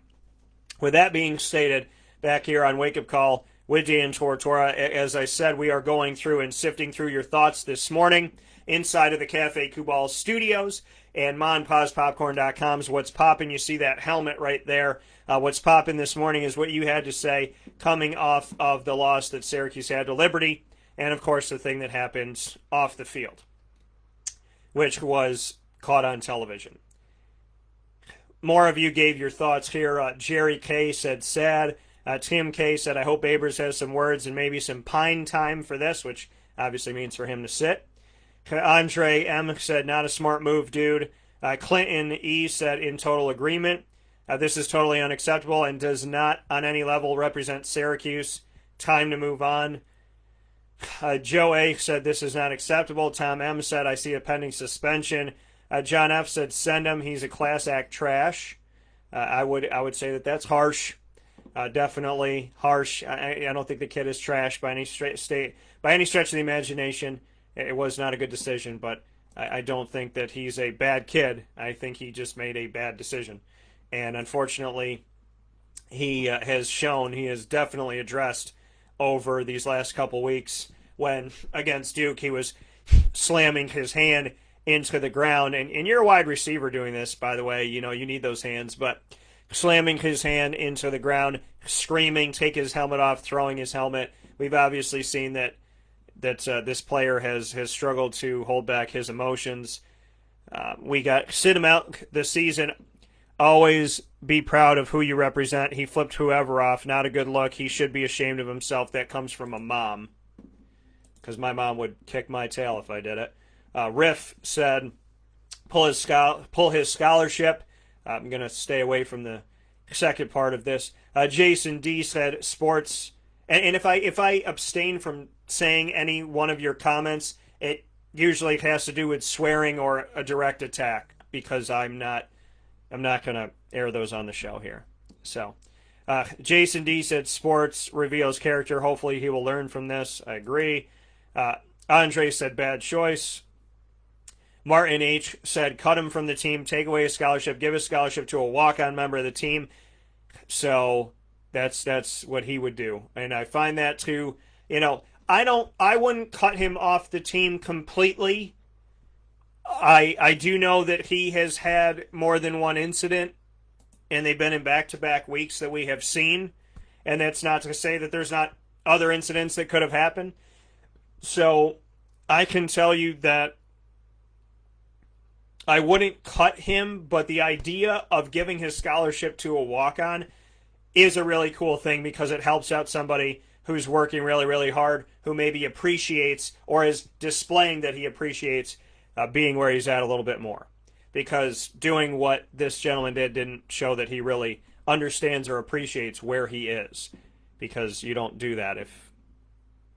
Speaker 1: With that being stated, back here on Wake Up Call with Dan Tortora, as I said, we are going through and sifting through your thoughts this morning inside of the Cafe Kubal studios, and MonPazPopcorn.com's What's Poppin'. You see that helmet right there. What's poppin' this morning is what you had to say coming off of the loss that Syracuse had to Liberty, and of course the thing that happened off the field, which was caught on television. More of you gave your thoughts here. Jerry K said sad. Tim K said, I hope Abers has some words and maybe some pine time for this, which obviously means for him to sit. Andre M said, not a smart move, dude. Clinton E said, in total agreement. This is totally unacceptable and does not on any level represent Syracuse. Time to move on. Joe A. said this is not acceptable. Tom M. said I see a pending suspension. John F. said send him. He's a class act trash. I would say that that's harsh. Definitely harsh. I don't think the kid is trash by any stretch of the imagination. It was not a good decision, but I don't think that he's a bad kid. I think he just made a bad decision. And unfortunately, he has definitely addressed over these last couple weeks when, against Duke, he was slamming his hand into the ground. And you're a wide receiver doing this, by the way. You need those hands. But slamming his hand into the ground, screaming, take his helmet off, throwing his helmet. We've obviously seen that this player has struggled to hold back his emotions. We got sit him out this season. Always be proud of who you represent. He flipped whoever off. Not a good look. He should be ashamed of himself. That comes from a mom, because my mom would kick my tail if I did it. Riff said, pull his scholarship. I'm going to stay away from the second part of this. Jason D said sports. And if I abstain from saying any one of your comments, it usually has to do with swearing or a direct attack, because I'm not going to air those on the show here. So, Jason D said sports reveals character. Hopefully he will learn from this. I agree. Andre said bad choice. Martin H said cut him from the team, take away his scholarship, give his scholarship to a walk-on member of the team. So that's what he would do. And I find that too, I wouldn't cut him off the team completely. I do know that he has had more than one incident, and they've been in back-to-back weeks that we have seen. And that's not to say that there's not other incidents that could have happened. So I can tell you that I wouldn't cut him, but the idea of giving his scholarship to a walk-on is a really cool thing, because it helps out somebody who's working really, really hard, who maybe appreciates or is displaying that he appreciates being where he's at a little bit more. Because doing what this gentleman didn't show that he really understands or appreciates where he is. Because you don't do that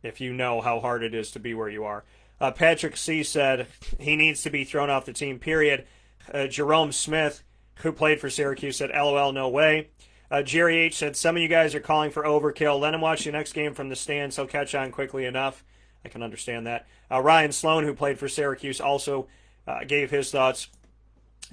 Speaker 1: if you know how hard it is to be where you are. Patrick C. said he needs to be thrown off the team, period. Jerome Smith, who played for Syracuse, said, LOL, no way. Jerry H. said, some of you guys are calling for overkill. Let him watch the next game from the stands. He'll catch on quickly enough. I can understand that. Ryan Sloan, who played for Syracuse, also gave his thoughts.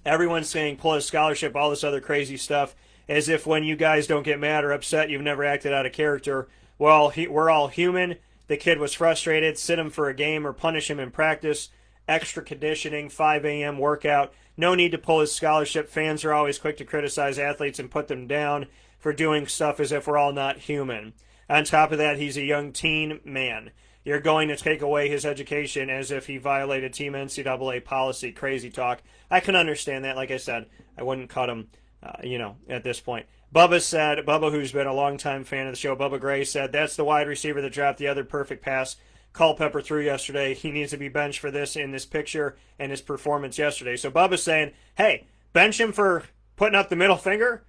Speaker 1: Everyone's saying pull his scholarship, all this other crazy stuff, as if when you guys don't get mad or upset, you've never acted out of character. Well, we're all human. The kid was frustrated. Sit him for a game or punish him in practice. Extra conditioning, 5 a.m. workout. No need to pull his scholarship. Fans are always quick to criticize athletes and put them down for doing stuff as if we're all not human. On top of that, he's a young teen man. You're going to take away his education as if he violated Team NCAA policy. Crazy talk. I can understand that. Like I said, I wouldn't cut him, at this point. Bubba, who's been a longtime fan of the show, Bubba Gray said, that's the wide receiver that dropped the other perfect pass Culpepper threw yesterday. He needs to be benched for this in this picture and his performance yesterday. So Bubba's saying, hey, bench him for putting up the middle finger.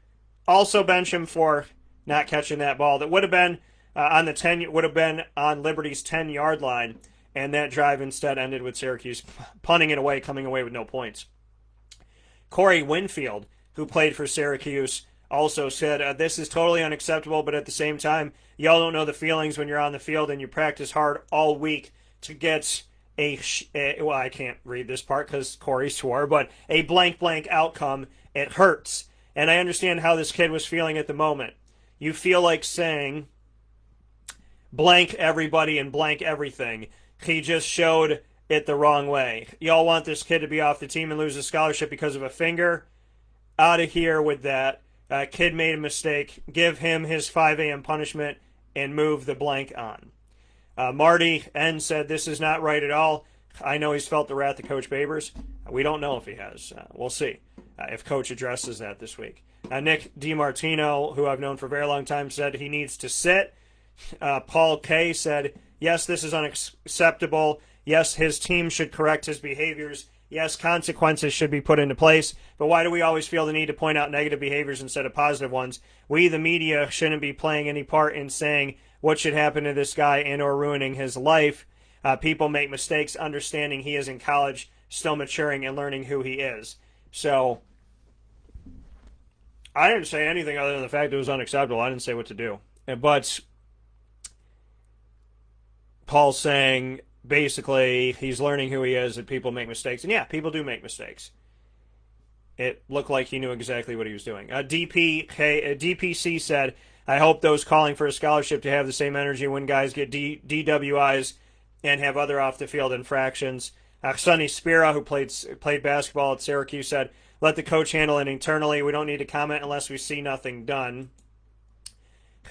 Speaker 1: Also bench him for not catching that ball that would have been on Liberty's 10-yard line, and that drive instead ended with Syracuse punting it away, coming away with no points. Corey Winfield, who played for Syracuse, also said, this is totally unacceptable, but at the same time, y'all don't know the feelings when you're on the field and you practice hard all week to get well, I can't read this part because Corey swore, but a blank outcome. It hurts. And I understand how this kid was feeling at the moment. You feel like saying blank everybody and blank everything. He just showed it the wrong way. Y'all want this kid to be off the team and lose a scholarship because of a finger? Out of here with that. Kid made a mistake. Give him his 5 a.m. punishment and move the blank on. Marty N. said, this is not right at all. I know he's felt the wrath of Coach Babers. We don't know if he has. We'll see if Coach addresses that this week. Nick DiMartino, who I've known for a very long time, said he needs to sit. Paul K. said, yes, this is unacceptable. Yes, his team should correct his behaviors Yes, consequences should be put into place, but why do we always feel the need to point out negative behaviors instead of positive ones? We, the media, shouldn't be playing any part in saying what should happen to this guy and or ruining his life. People make mistakes, understanding he is in college, still maturing and learning who he is. So, I didn't say anything other than the fact it was unacceptable. I didn't say what to do. But Paul's saying, basically, he's learning who he is and people make mistakes. And yeah, people do make mistakes. It looked like he knew exactly what he was doing. DPC said, I hope those calling for a scholarship to have the same energy when guys get DWIs and have other off-the-field infractions. Sonny Spira, who played basketball at Syracuse, said, let the coach handle it internally. We don't need to comment unless we see nothing done.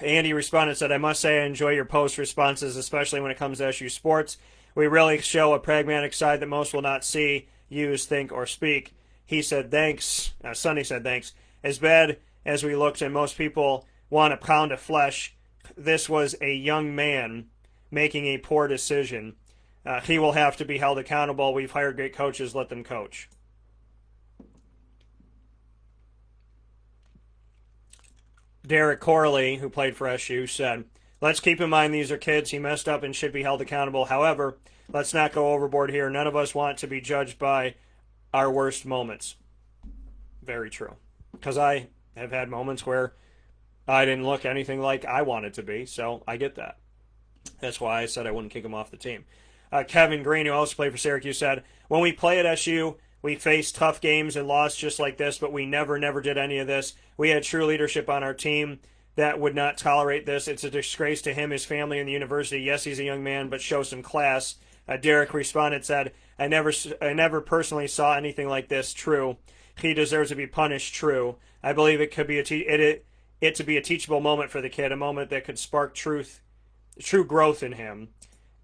Speaker 1: Andy responded, said, I must say I enjoy your post responses, especially when it comes to SU sports. We really show a pragmatic side that most will not see, use, think, or speak. He said, thanks. Sonny said, thanks. As bad as we looked and most people want a pound of flesh, this was a young man making a poor decision. He will have to be held accountable. We've hired great coaches. Let them coach. Derek Corley, who played for SU, said, let's keep in mind these are kids. He messed up and should be held accountable. However, let's not go overboard here. None of us want to be judged by our worst moments. Very true. Because I have had moments where I didn't look anything like I wanted to be, so I get that. That's why I said I wouldn't kick him off the team. Kevin Green, who also played for Syracuse, said, when we play at SU, we faced tough games and lost just like this, but we never did any of this. We had true leadership on our team that would not tolerate this. It's a disgrace to him, his family, and the university. Yes, he's a young man, but show some class. Derek responded, said, I never personally saw anything like this. True. He deserves to be punished. True. I believe it could be it to be a teachable moment for the kid, a moment that could spark true growth in him.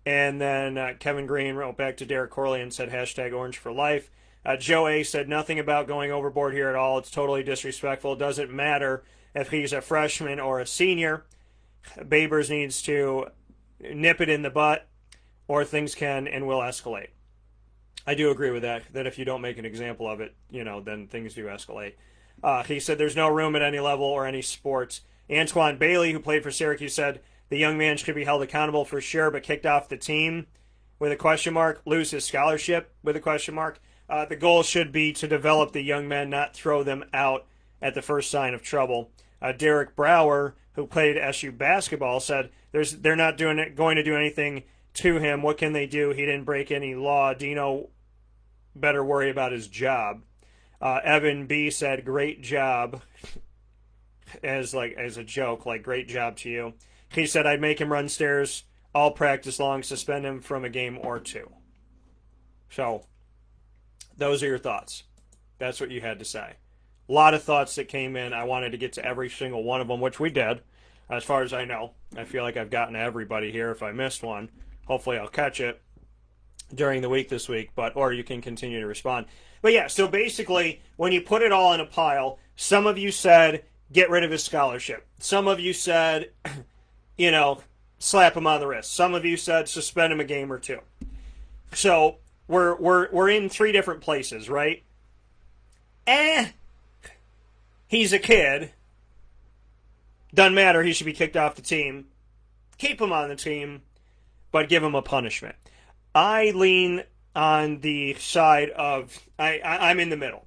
Speaker 1: And then Kevin Green wrote back to Derek Corley and said, #Orange for life. Joe A. said, nothing about going overboard here at all. It's totally disrespectful. It doesn't matter if he's a freshman or a senior. Babers needs to nip it in the butt or things can and will escalate. I do agree with that if you don't make an example of it, then things do escalate. He said there's no room at any level or any sports. Antoine Bailey, who played for Syracuse, said the young man should be held accountable for sure, but kicked off the team with a question mark, lose his scholarship with a question mark. The goal should be to develop the young men, not throw them out at the first sign of trouble. Derek Brower, who played SU basketball, said they're not going to do anything to him. What can they do? He didn't break any law. Dino better worry about his job. Evan B. said, great job, as a joke, like great job to you. He said, I'd make him run stairs all practice long, suspend him from a game or two. So, those are your thoughts. That's what you had to say. A lot of thoughts that came in. I wanted to get to every single one of them, which we did, as far as I know. I feel like I've gotten to everybody here. If I missed one, hopefully I'll catch it during the week this week, or you can continue to respond. But yeah, so basically, when you put it all in a pile, some of you said, get rid of his scholarship. Some of you said, slap him on the wrist. Some of you said, suspend him a game or two. So, we're in three different places, right? He's a kid. Doesn't matter, he should be kicked off the team. Keep him on the team, but give him a punishment. I lean on the side of, I'm in the middle.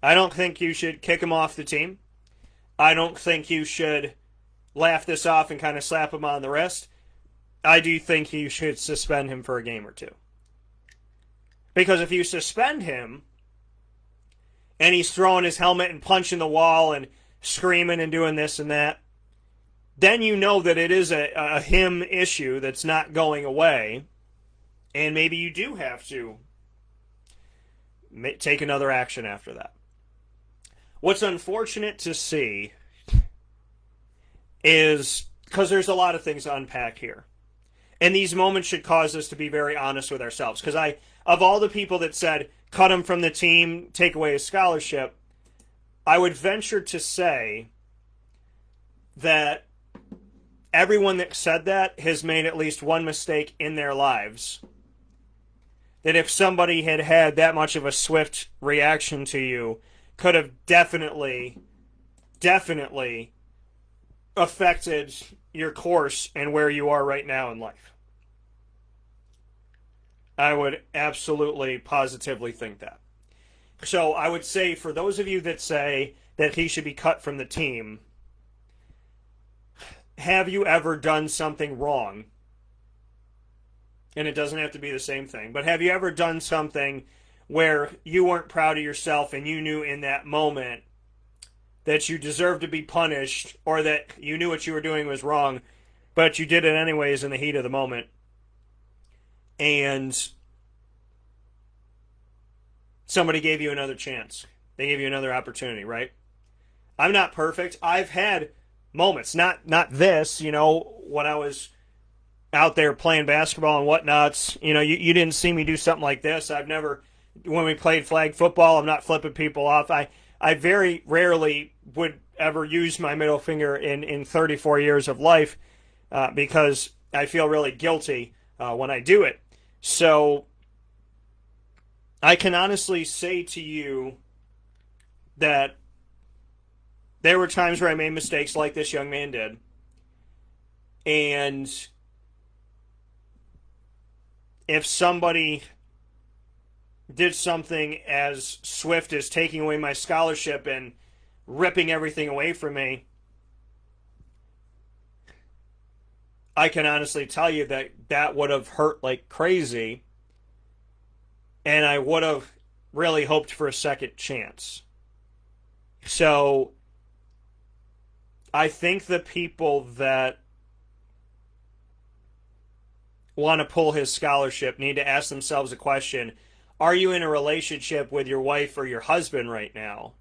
Speaker 1: I don't think you should kick him off the team. I don't think you should laugh this off and kind of slap him on the wrist. I do think you should suspend him for a game or two. Because if you suspend him, and he's throwing his helmet and punching the wall and screaming and doing this and that, then you know that it is a him issue that's not going away, and maybe you do have to take another action after that. What's unfortunate to see is, because there's a lot of things to unpack here, and these moments should cause us to be very honest with ourselves, because of all the people that said, cut him from the team, take away his scholarship, I would venture to say that everyone that said that has made at least one mistake in their lives that if somebody had had that much of a swift reaction to you, could have definitely affected your course and where you are right now in life. I would absolutely, positively think that. So I would say for those of you that say that he should be cut from the team, have you ever done something wrong? And it doesn't have to be the same thing, but have you ever done something where you weren't proud of yourself and you knew in that moment that you deserved to be punished, or that you knew what you were doing was wrong, but you did it anyways in the heat of the moment, and somebody gave you another chance? They gave you another opportunity, right? I'm not perfect. I've had moments, not this, when I was out there playing basketball and whatnots. You didn't see me do something like this. I've never, when we played flag football, I'm not flipping people off. I very rarely would ever use my middle finger in 34 years of life because I feel really guilty when I do it. So I can honestly say to you that there were times where I made mistakes like this young man did. And if somebody did something as swift as taking away my scholarship and ripping everything away from me, I can honestly tell you that would have hurt like crazy, and I would have really hoped for a second chance. So I think the people that want to pull his scholarship need to ask themselves a question. Are you in a relationship with your wife or your husband right now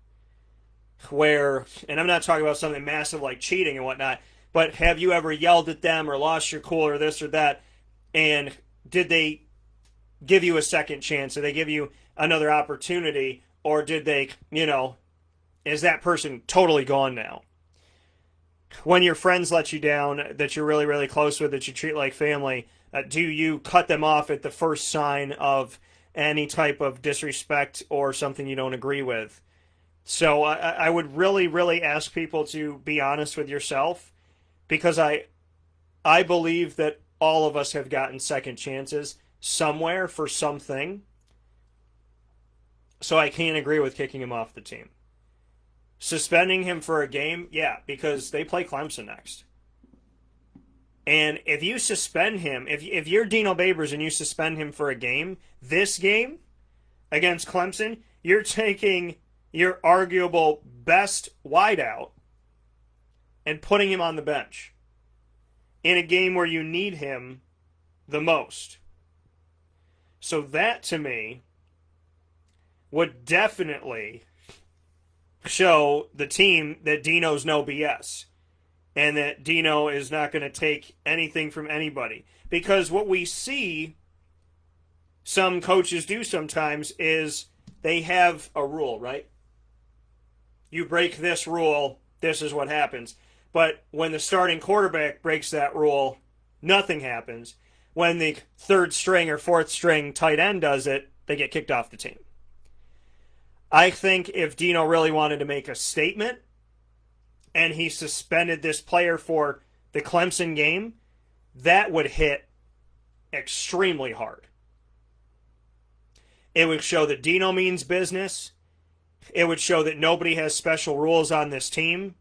Speaker 1: where, and I'm not talking about something massive like cheating and whatnot, but have you ever yelled at them or lost your cool or this or that, and did they give you a second chance? Did they give you another opportunity, or did they, is that person totally gone now? When your friends let you down, that you're really, really close with, that you treat like family, do you cut them off at the first sign of any type of disrespect or something you don't agree with? So I would really, really ask people to be honest with yourself, because I believe that all of us have gotten second chances somewhere for something. So I can't agree with kicking him off the team. Suspending him for a game, yeah, because they play Clemson next. And if you suspend him, if you're Dino Babers and you suspend him for a game, this game against Clemson, you're taking your arguable best wideout and putting him on the bench in a game where you need him the most. So that, to me, would definitely show the team that Dino's no BS and that Dino is not going to take anything from anybody. Because what we see some coaches do sometimes is they have a rule, right? You break this rule, this is what happens. But when the starting quarterback breaks that rule, nothing happens. When the third string or fourth string tight end does it, they get kicked off the team. I think if Dino really wanted to make a statement and he suspended this player for the Clemson game, that would hit extremely hard. It would show that Dino means business. It would show that nobody has special rules on this team.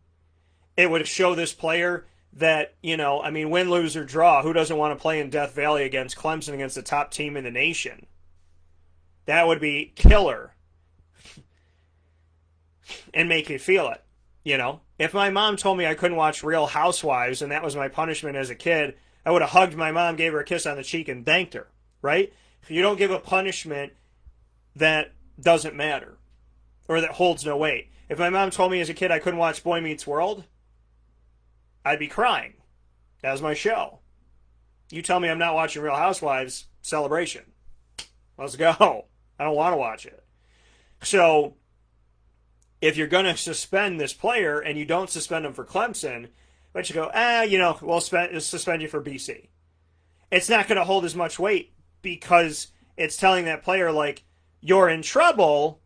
Speaker 1: It would show this player that, win, lose, or draw, who doesn't want to play in Death Valley against Clemson, against the top team in the nation? That would be killer. And make you feel it, If my mom told me I couldn't watch Real Housewives and that was my punishment as a kid, I would have hugged my mom, gave her a kiss on the cheek, and thanked her, right? You don't give a punishment that doesn't matter or that holds no weight. If my mom told me as a kid I couldn't watch Boy Meets World, I'd be crying. That was my show. You tell me I'm not watching Real Housewives, celebration. Let's go. I don't want to watch it. So if you're going to suspend this player and you don't suspend him for Clemson, but you go, we'll suspend you for BC. It's not going to hold as much weight because it's telling that player, like, you're in trouble,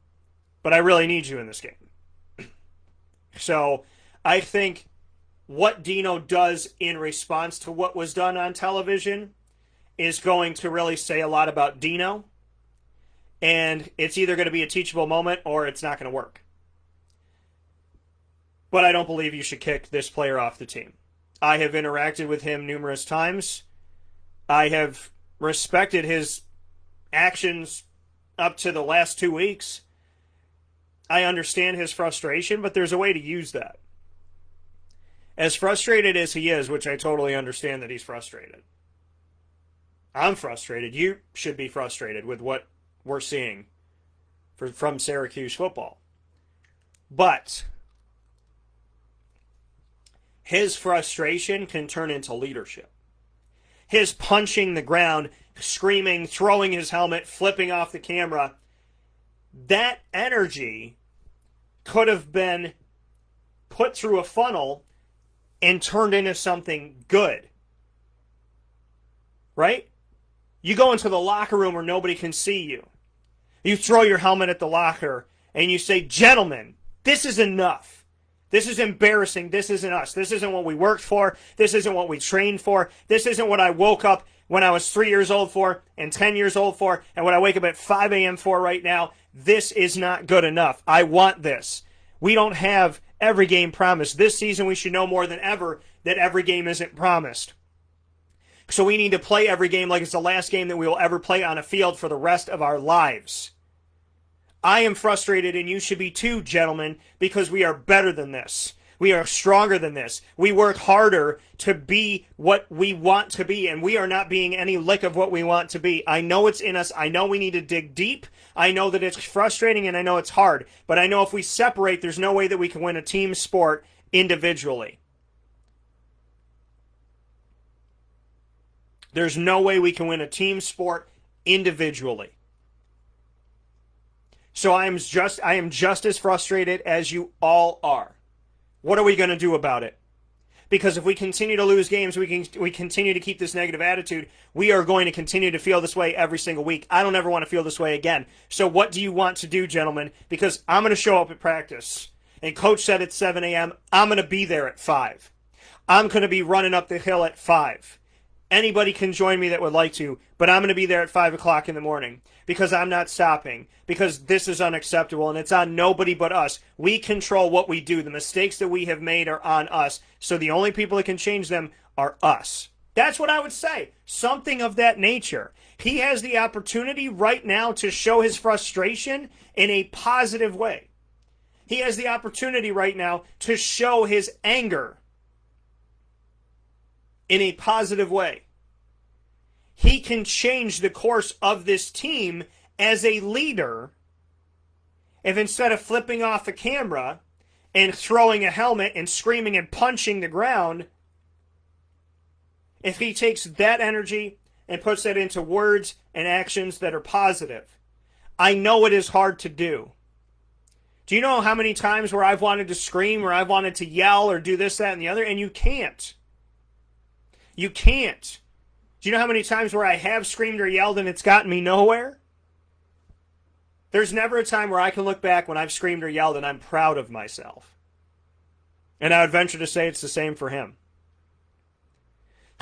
Speaker 1: but I really need you in this game. So I think what Dino does in response to what was done on television is going to really say a lot about Dino. And it's either going to be a teachable moment or it's not going to work. But I don't believe you should kick this player off the team. I have interacted with him numerous times. I have respected his actions up to the last 2 weeks. I understand his frustration, but there's a way to use that. As frustrated as he is, which I totally understand that he's frustrated. I'm frustrated. You should be frustrated with what we're seeing from Syracuse football. But his frustration can turn into leadership. His punching the ground, screaming, throwing his helmet, flipping off the camera, that energy could have been put through a funnel and turned into something good. Right? You go into the locker room where nobody can see you. You throw your helmet at the locker and you say, gentlemen, this is enough. This is embarrassing. This isn't us. This isn't what we worked for. This isn't what we trained for. This isn't what I woke up when I was 3 years old for and 10 years old for and what I wake up at 5 a.m. for right now. This is not good enough. I want this. We don't have every game promised. This season we should know more than ever that every game isn't promised. So we need to play every game like it's the last game that we will ever play on a field for the rest of our lives. I am frustrated, and you should be too, gentlemen, because we are better than this. We are stronger than this. We work harder to be what we want to be, and we are not being any lick of what we want to be. I know it's in us. I know we need to dig deep. I know that it's frustrating, and I know it's hard. But I know if we separate, there's no way that we can win a team sport individually. There's no way we can win a team sport individually. So I am just as frustrated as you all are. What are we going to do about it? Because if we continue to lose games, we continue to keep this negative attitude, we are going to continue to feel this way every single week. I don't ever want to feel this way again. So what do you want to do, gentlemen? Because I'm going to show up at practice. And Coach said it's 7 a.m. I'm going to be there at 5. I'm going to be running up the hill at 5. Anybody can join me that would like to, but I'm going to be there at 5 o'clock in the morning because I'm not stopping, because this is unacceptable, and it's on nobody but us. We control what we do. The mistakes that we have made are on us, so the only people that can change them are us. That's what I would say. Something of that nature. He has the opportunity right now to show his frustration in a positive way. He has the opportunity right now to show his anger in a positive way. He can change the course of this team as a leader if instead of flipping off the camera and throwing a helmet and screaming and punching the ground, if he takes that energy and puts that into words and actions that are positive. I know it is hard to do. Do you know how many times where I've wanted to scream or I've wanted to yell or do this, that, and the other, and you can't? You can't. Do you know how many times where I have screamed or yelled and it's gotten me nowhere? There's never a time where I can look back when I've screamed or yelled and I'm proud of myself. And I would venture to say it's the same for him.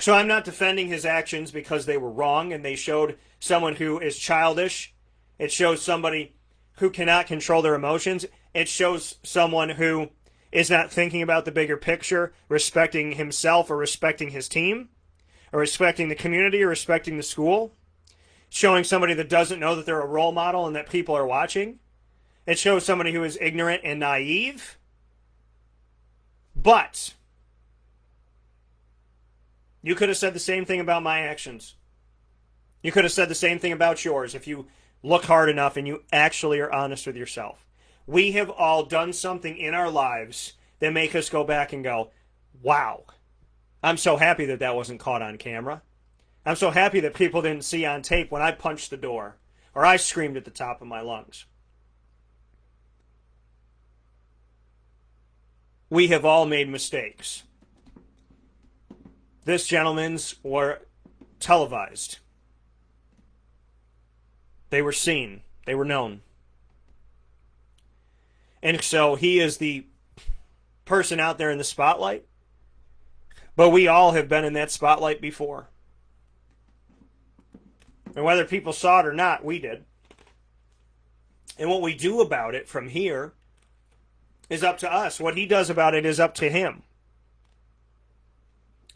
Speaker 1: So I'm not defending his actions because they were wrong and they showed someone who is childish. It shows somebody who cannot control their emotions. It shows someone who is not thinking about the bigger picture, respecting himself or respecting his team, or respecting the community or respecting the school. Showing somebody that doesn't know that they're a role model and that people are watching. It shows somebody who is ignorant and naive. But you could have said the same thing about my actions. You could have said the same thing about yours if you look hard enough and you actually are honest with yourself. We have all done something in our lives that make us go back and go, wow, I'm so happy that that wasn't caught on camera. I'm so happy that people didn't see on tape when I punched the door or I screamed at the top of my lungs. We have all made mistakes. This gentleman's were televised. They were seen. They were known. And so he is the person out there in the spotlight. But we all have been in that spotlight before. And whether people saw it or not, we did. And what we do about it from here is up to us. What he does about it is up to him.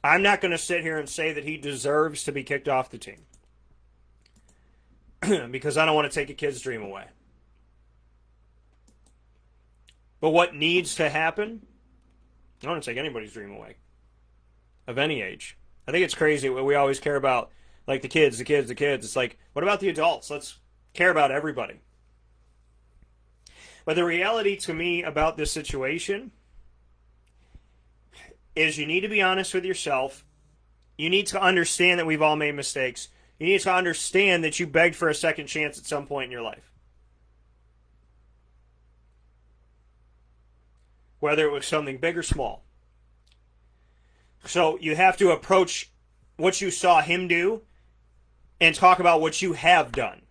Speaker 1: I'm not going to sit here and say that he deserves to be kicked off the team. Because I don't want to take a kid's dream away. But what needs to happen, I don't want to take anybody's dream away. Of any age. I think it's crazy what we always care about, like the kids. It's like, what about the adults? Let's care about everybody. But the reality to me about this situation is you need to be honest with yourself. You need to understand that we've all made mistakes. You need to understand that you begged for a second chance at some point in your life. Whether it was something big or small. So you have to approach what you saw him do and talk about what you have done.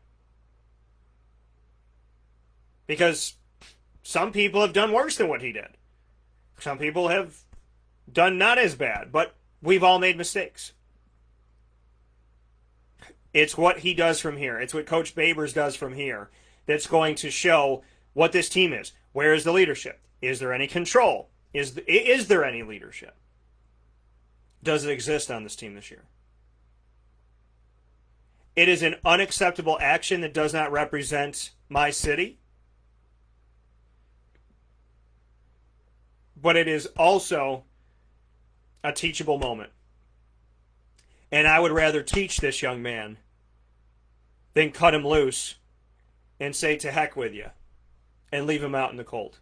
Speaker 1: Because some people have done worse than what he did. Some people have done not as bad, but we've all made mistakes. It's what he does from here. It's what Coach Babers does from here that's going to show what this team is. Where is the leadership? Is there any control? Is there any leadership? Does it exist on this team this year? It is an unacceptable action that does not represent my city. But it is also a teachable moment. And I would rather teach this young man than cut him loose and say to heck with you and leave him out in the cold.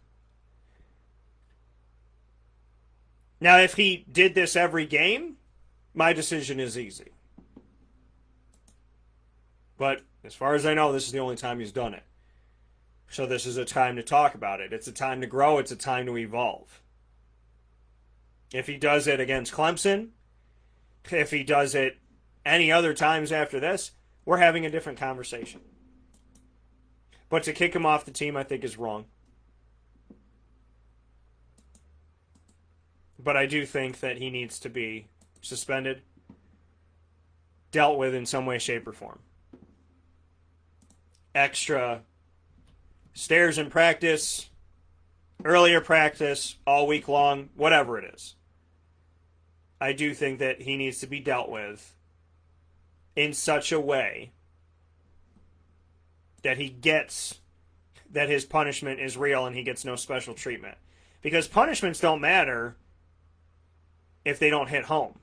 Speaker 1: Now, if he did this every game, my decision is easy. But as far as I know, this is the only time he's done it. So this is a time to talk about it. It's a time to grow. It's a time to evolve. If he does it against Clemson, if he does it any other times after this, we're having a different conversation. But to kick him off the team, I think, is wrong. But I do think that he needs to be suspended, dealt with in some way, shape, or form. Extra stairs in practice, earlier practice, all week long, whatever it is. I do think that he needs to be dealt with in such a way that he gets that his punishment is real and he gets no special treatment. Because punishments don't matter if they don't hit home,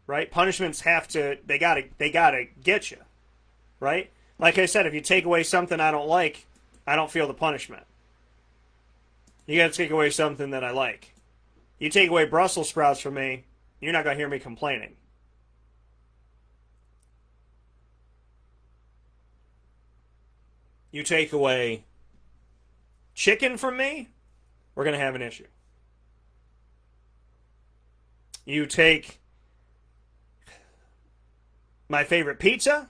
Speaker 1: right? Punishments they gotta get you, right? Like I said, if you take away something I don't like, I don't feel the punishment. You gotta take away something that I like. You take away Brussels sprouts from me, you're not gonna hear me complaining. You take away chicken from me, we're gonna have an issue. You take my favorite pizza,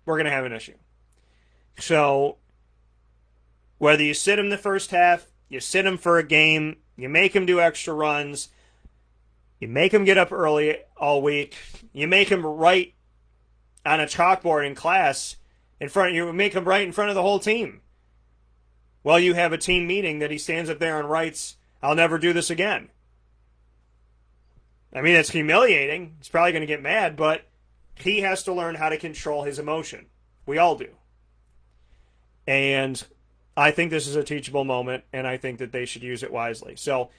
Speaker 1: we're going to have an issue. So, whether you sit him the first half, you sit him for a game, you make him do extra runs, you make him get up early all week, you make him write on a chalkboard in class, you make him write in front of the whole team. Well, you have a team meeting that he stands up there and writes, "I'll never do this again." I mean, it's humiliating. He's probably going to get mad, but he has to learn how to control his emotion. We all do. And I think this is a teachable moment, and I think that they should use it wisely. So,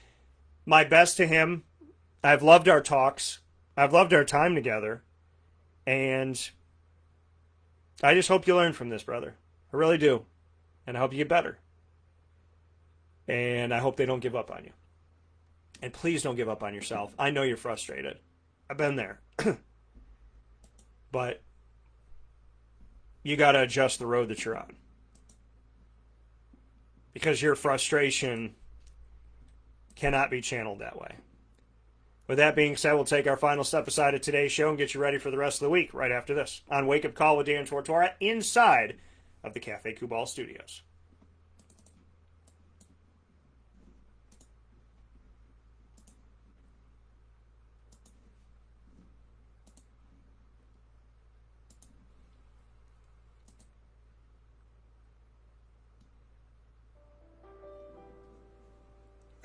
Speaker 1: my best to him. I've loved our talks. I've loved our time together. And I just hope you learn from this, brother. I really do. And I hope you get better. And I hope they don't give up on you. And please don't give up on yourself. I know you're frustrated. I've been there. But you got to adjust the road that you're on. Because your frustration cannot be channeled that way. With that being said, we'll take our final step aside of today's show and get you ready for the rest of the week right after this on Wake Up Call with Dan Tortora inside of the Cafe Kubal studios.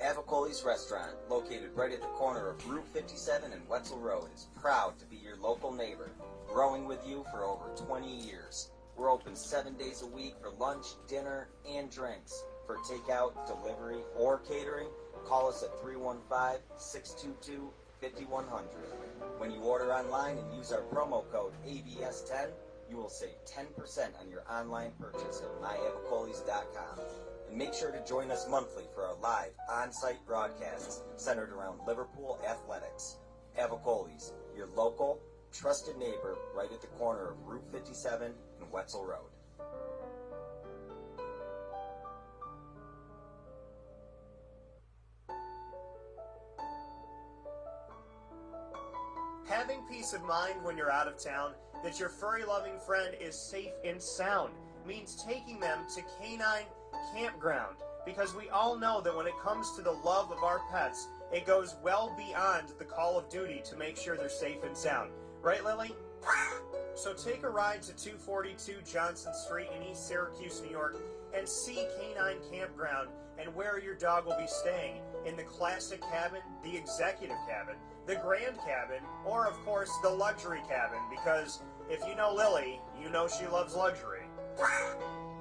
Speaker 7: Avicoli's Restaurant, located right at the corner of Route 57 and Wetzel Road, is proud to be your local neighbor, growing with you for over 20 years. We're open 7 days a week for lunch, dinner, and drinks. For takeout, delivery, or catering, call us at 315-622-5100. When you order online and use our promo code ABS10, you will save 10% on your online purchase at myavicolis.com. And make sure to join us monthly for our live on-site broadcasts centered around Liverpool athletics. Avicoli's, your local, trusted neighbor right at the corner of Route 57 and Wetzel Road.
Speaker 1: Having peace of mind when you're out of town that your furry-loving friend is safe and sound means taking them to Canine Campground, because we all know that when it comes to the love of our pets, it goes well beyond the call of duty to make sure they're safe and sound. Right, Lily? So take a ride to 242 Johnson Street in East Syracuse, New York, and see Canine Campground and where your dog will be staying, in the classic cabin, the executive cabin, the grand cabin, or of course the luxury cabin, because if you know Lily, you know she loves luxury.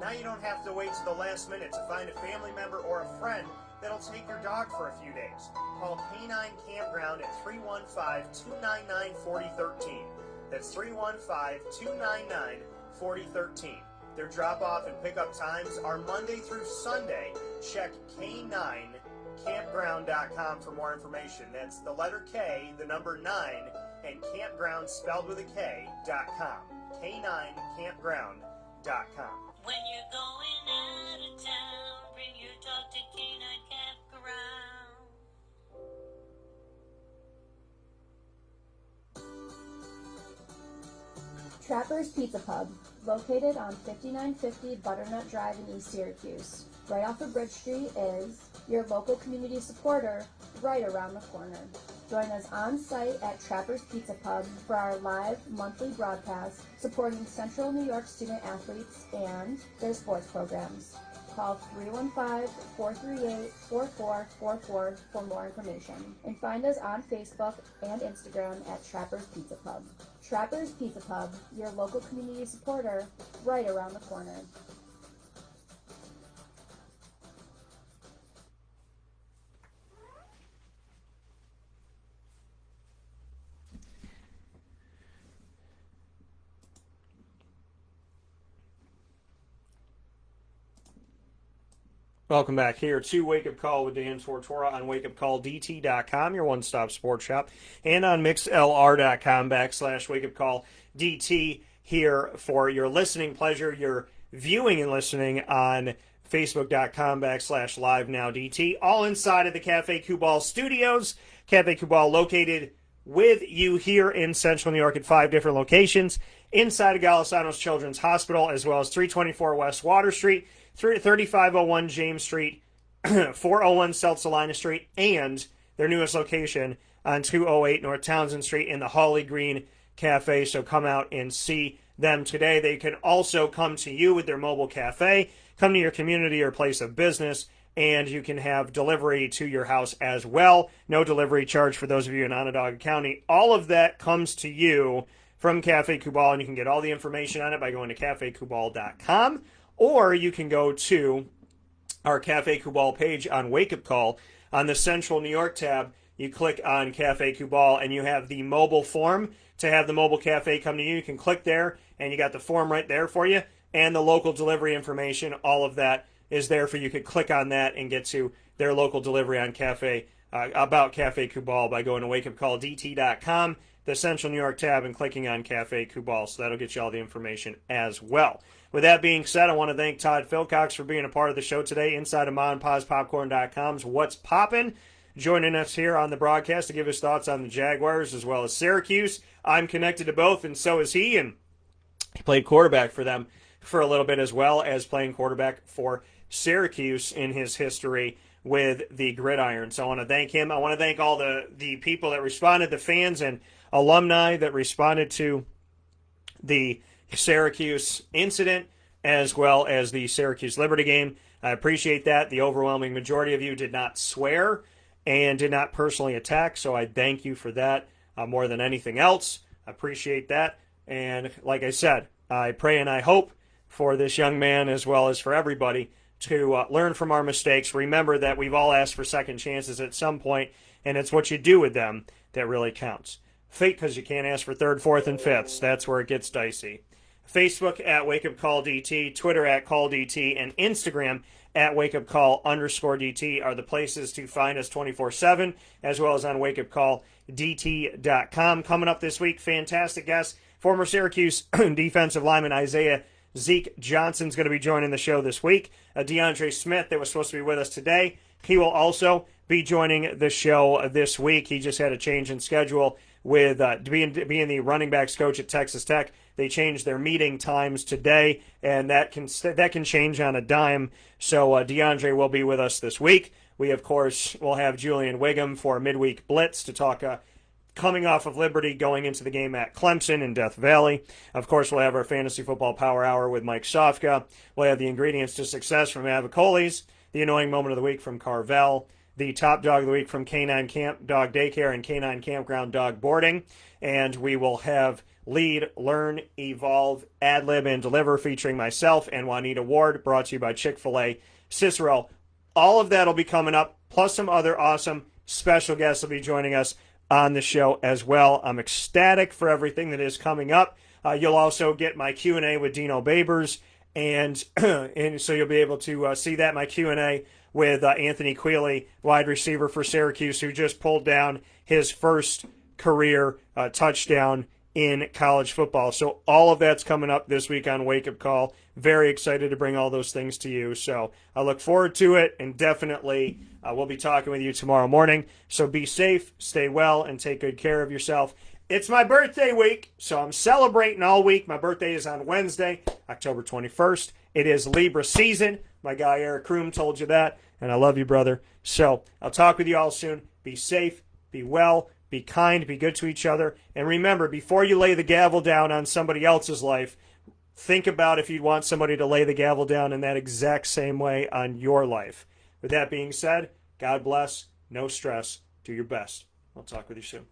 Speaker 1: Now you don't have to wait to the last minute to find a family member or a friend that'll take your dog for a few days. Call Canine Campground at 315-299-4013. That's 315-299-4013. Their drop-off and pickup times are Monday through Sunday. Check K9campground.com for more information. That's the letter K, the number 9, and campground spelled with a K.com. K9campground.com.
Speaker 8: When you're going out of town, bring your dog to Canine Campground.
Speaker 9: Trapper's Pizza Pub, located on 5950 Butternut Drive in East Syracuse. Right off of Bridge Street is your local community supporter right around the corner. Join us on site at Trapper's Pizza Pub for our live monthly broadcast supporting Central New York student athletes and their sports programs. Call 315-438-4444 for more information. And find us on Facebook and Instagram at Trapper's Pizza Pub. Trapper's Pizza Pub, your local community supporter right around the corner.
Speaker 1: Welcome back here to Wake Up Call with Dan Tortora on WakeUpCallDT.com, your one-stop sports shop, and on MixLR.com/WakeUpCallDT here for your listening pleasure, your viewing and listening on Facebook.com/LiveNowDT, all inside of the Cafe Kubal studios. Cafe Kubal located with you here in Central New York at 5 different locations, inside of Golisano's Children's Hospital, as well as 324 West Water Street, 3501 James Street, 401 South Salina Street, and their newest location on 208 North Townsend Street in the Holly Green Cafe. So come out and see them today. They can also come to you with their mobile cafe, come to your community or place of business, and you can have delivery to your house as well. No delivery charge for those of you in Onondaga County. All of that comes to you from Cafe Kubal, and you can get all the information on it by going to cafekubal.com. Or you can go to our Cafe Kubal page on Wake Up Call. On the Central New York tab, you click on Cafe Kubal, and you have the mobile form to have the mobile cafe come to you. You can click there, and you got the form right there for you, and the local delivery information. All of that is there for you. You could click on that and get to their local delivery on Cafe about Cafe Kubal by going to WakeUpCallDT.com, the Central New York tab, and clicking on Cafe Kubal. So that'll get you all the information as well. With that being said, I want to thank Todd Philcox for being a part of the show today inside of MonPawsPopcorn.com's What's Poppin', joining us here on the broadcast to give his thoughts on the Jaguars as well as Syracuse. I'm connected to both, and so is he, and he played quarterback for them for a little bit, as well as playing quarterback for Syracuse in his history with the Gridiron. So I want to thank him. I want to thank all the people that responded, the fans and alumni that responded to the Syracuse incident, as well as the Syracuse Liberty game. I appreciate that. The overwhelming majority of you did not swear and did not personally attack, so I thank you for that more than anything else. I appreciate that. And like I said, I pray and I hope for this young man, as well as for everybody, to learn from our mistakes. Remember that we've all asked for second chances at some point, and it's what you do with them that really counts. Fate, because you can't ask for third, fourth, and fifths. That's where it gets dicey. Facebook at WakeUpCallDT, Twitter at CallDT, and Instagram at WakeUpCall_DT are the places to find us 24/7, as well as on WakeUpCallDT.com. Coming up this week, fantastic guest, former Syracuse defensive lineman Isaiah Zeke Johnson's going to be joining the show this week. DeAndre Smith, that was supposed to be with us today, he will also be joining the show this week. He just had a change in schedule with being the running backs coach at Texas Tech. They changed their meeting times today, and that can change on a dime. So DeAndre will be with us this week. We, of course, will have Julian Wiggum for a midweek blitz to talk coming off of Liberty, going into the game at Clemson in Death Valley. Of course, we'll have our Fantasy Football Power Hour with Mike Sofka. We'll have the ingredients to success from Avacoles, the annoying moment of the week from Carvel, the top dog of the week from Canine Camp Dog Daycare and Canine Campground Dog Boarding. And we will have Lead, Learn, Evolve, Ad-Lib, and Deliver featuring myself and Juanita Ward, brought to you by Chick-fil-A Cicero. All of that will be coming up, plus some other awesome special guests will be joining us on the show as well. I'm ecstatic for everything that is coming up. You'll also get my Q&A with Dino Babers, and so you'll be able to see that, my Q&A with Anthony Quealy, wide receiver for Syracuse, who just pulled down his first career touchdown in college football. So all of that's coming up this week on Wake Up Call. Very excited to bring all those things to you. So I look forward to it, and definitely we'll be talking with you tomorrow morning. So be safe, stay well, and take good care of yourself. It's my birthday week, so I'm celebrating all week. My birthday is on Wednesday, October 21st. It is Libra season. My guy Eric Kroom told you that, and I love you, brother. So I'll talk with you all soon. Be safe, be well, be kind, be good to each other. And remember, before you lay the gavel down on somebody else's life, think about if you'd want somebody to lay the gavel down in that exact same way on your life. With that being said, God bless, no stress, do your best. I'll talk with you soon.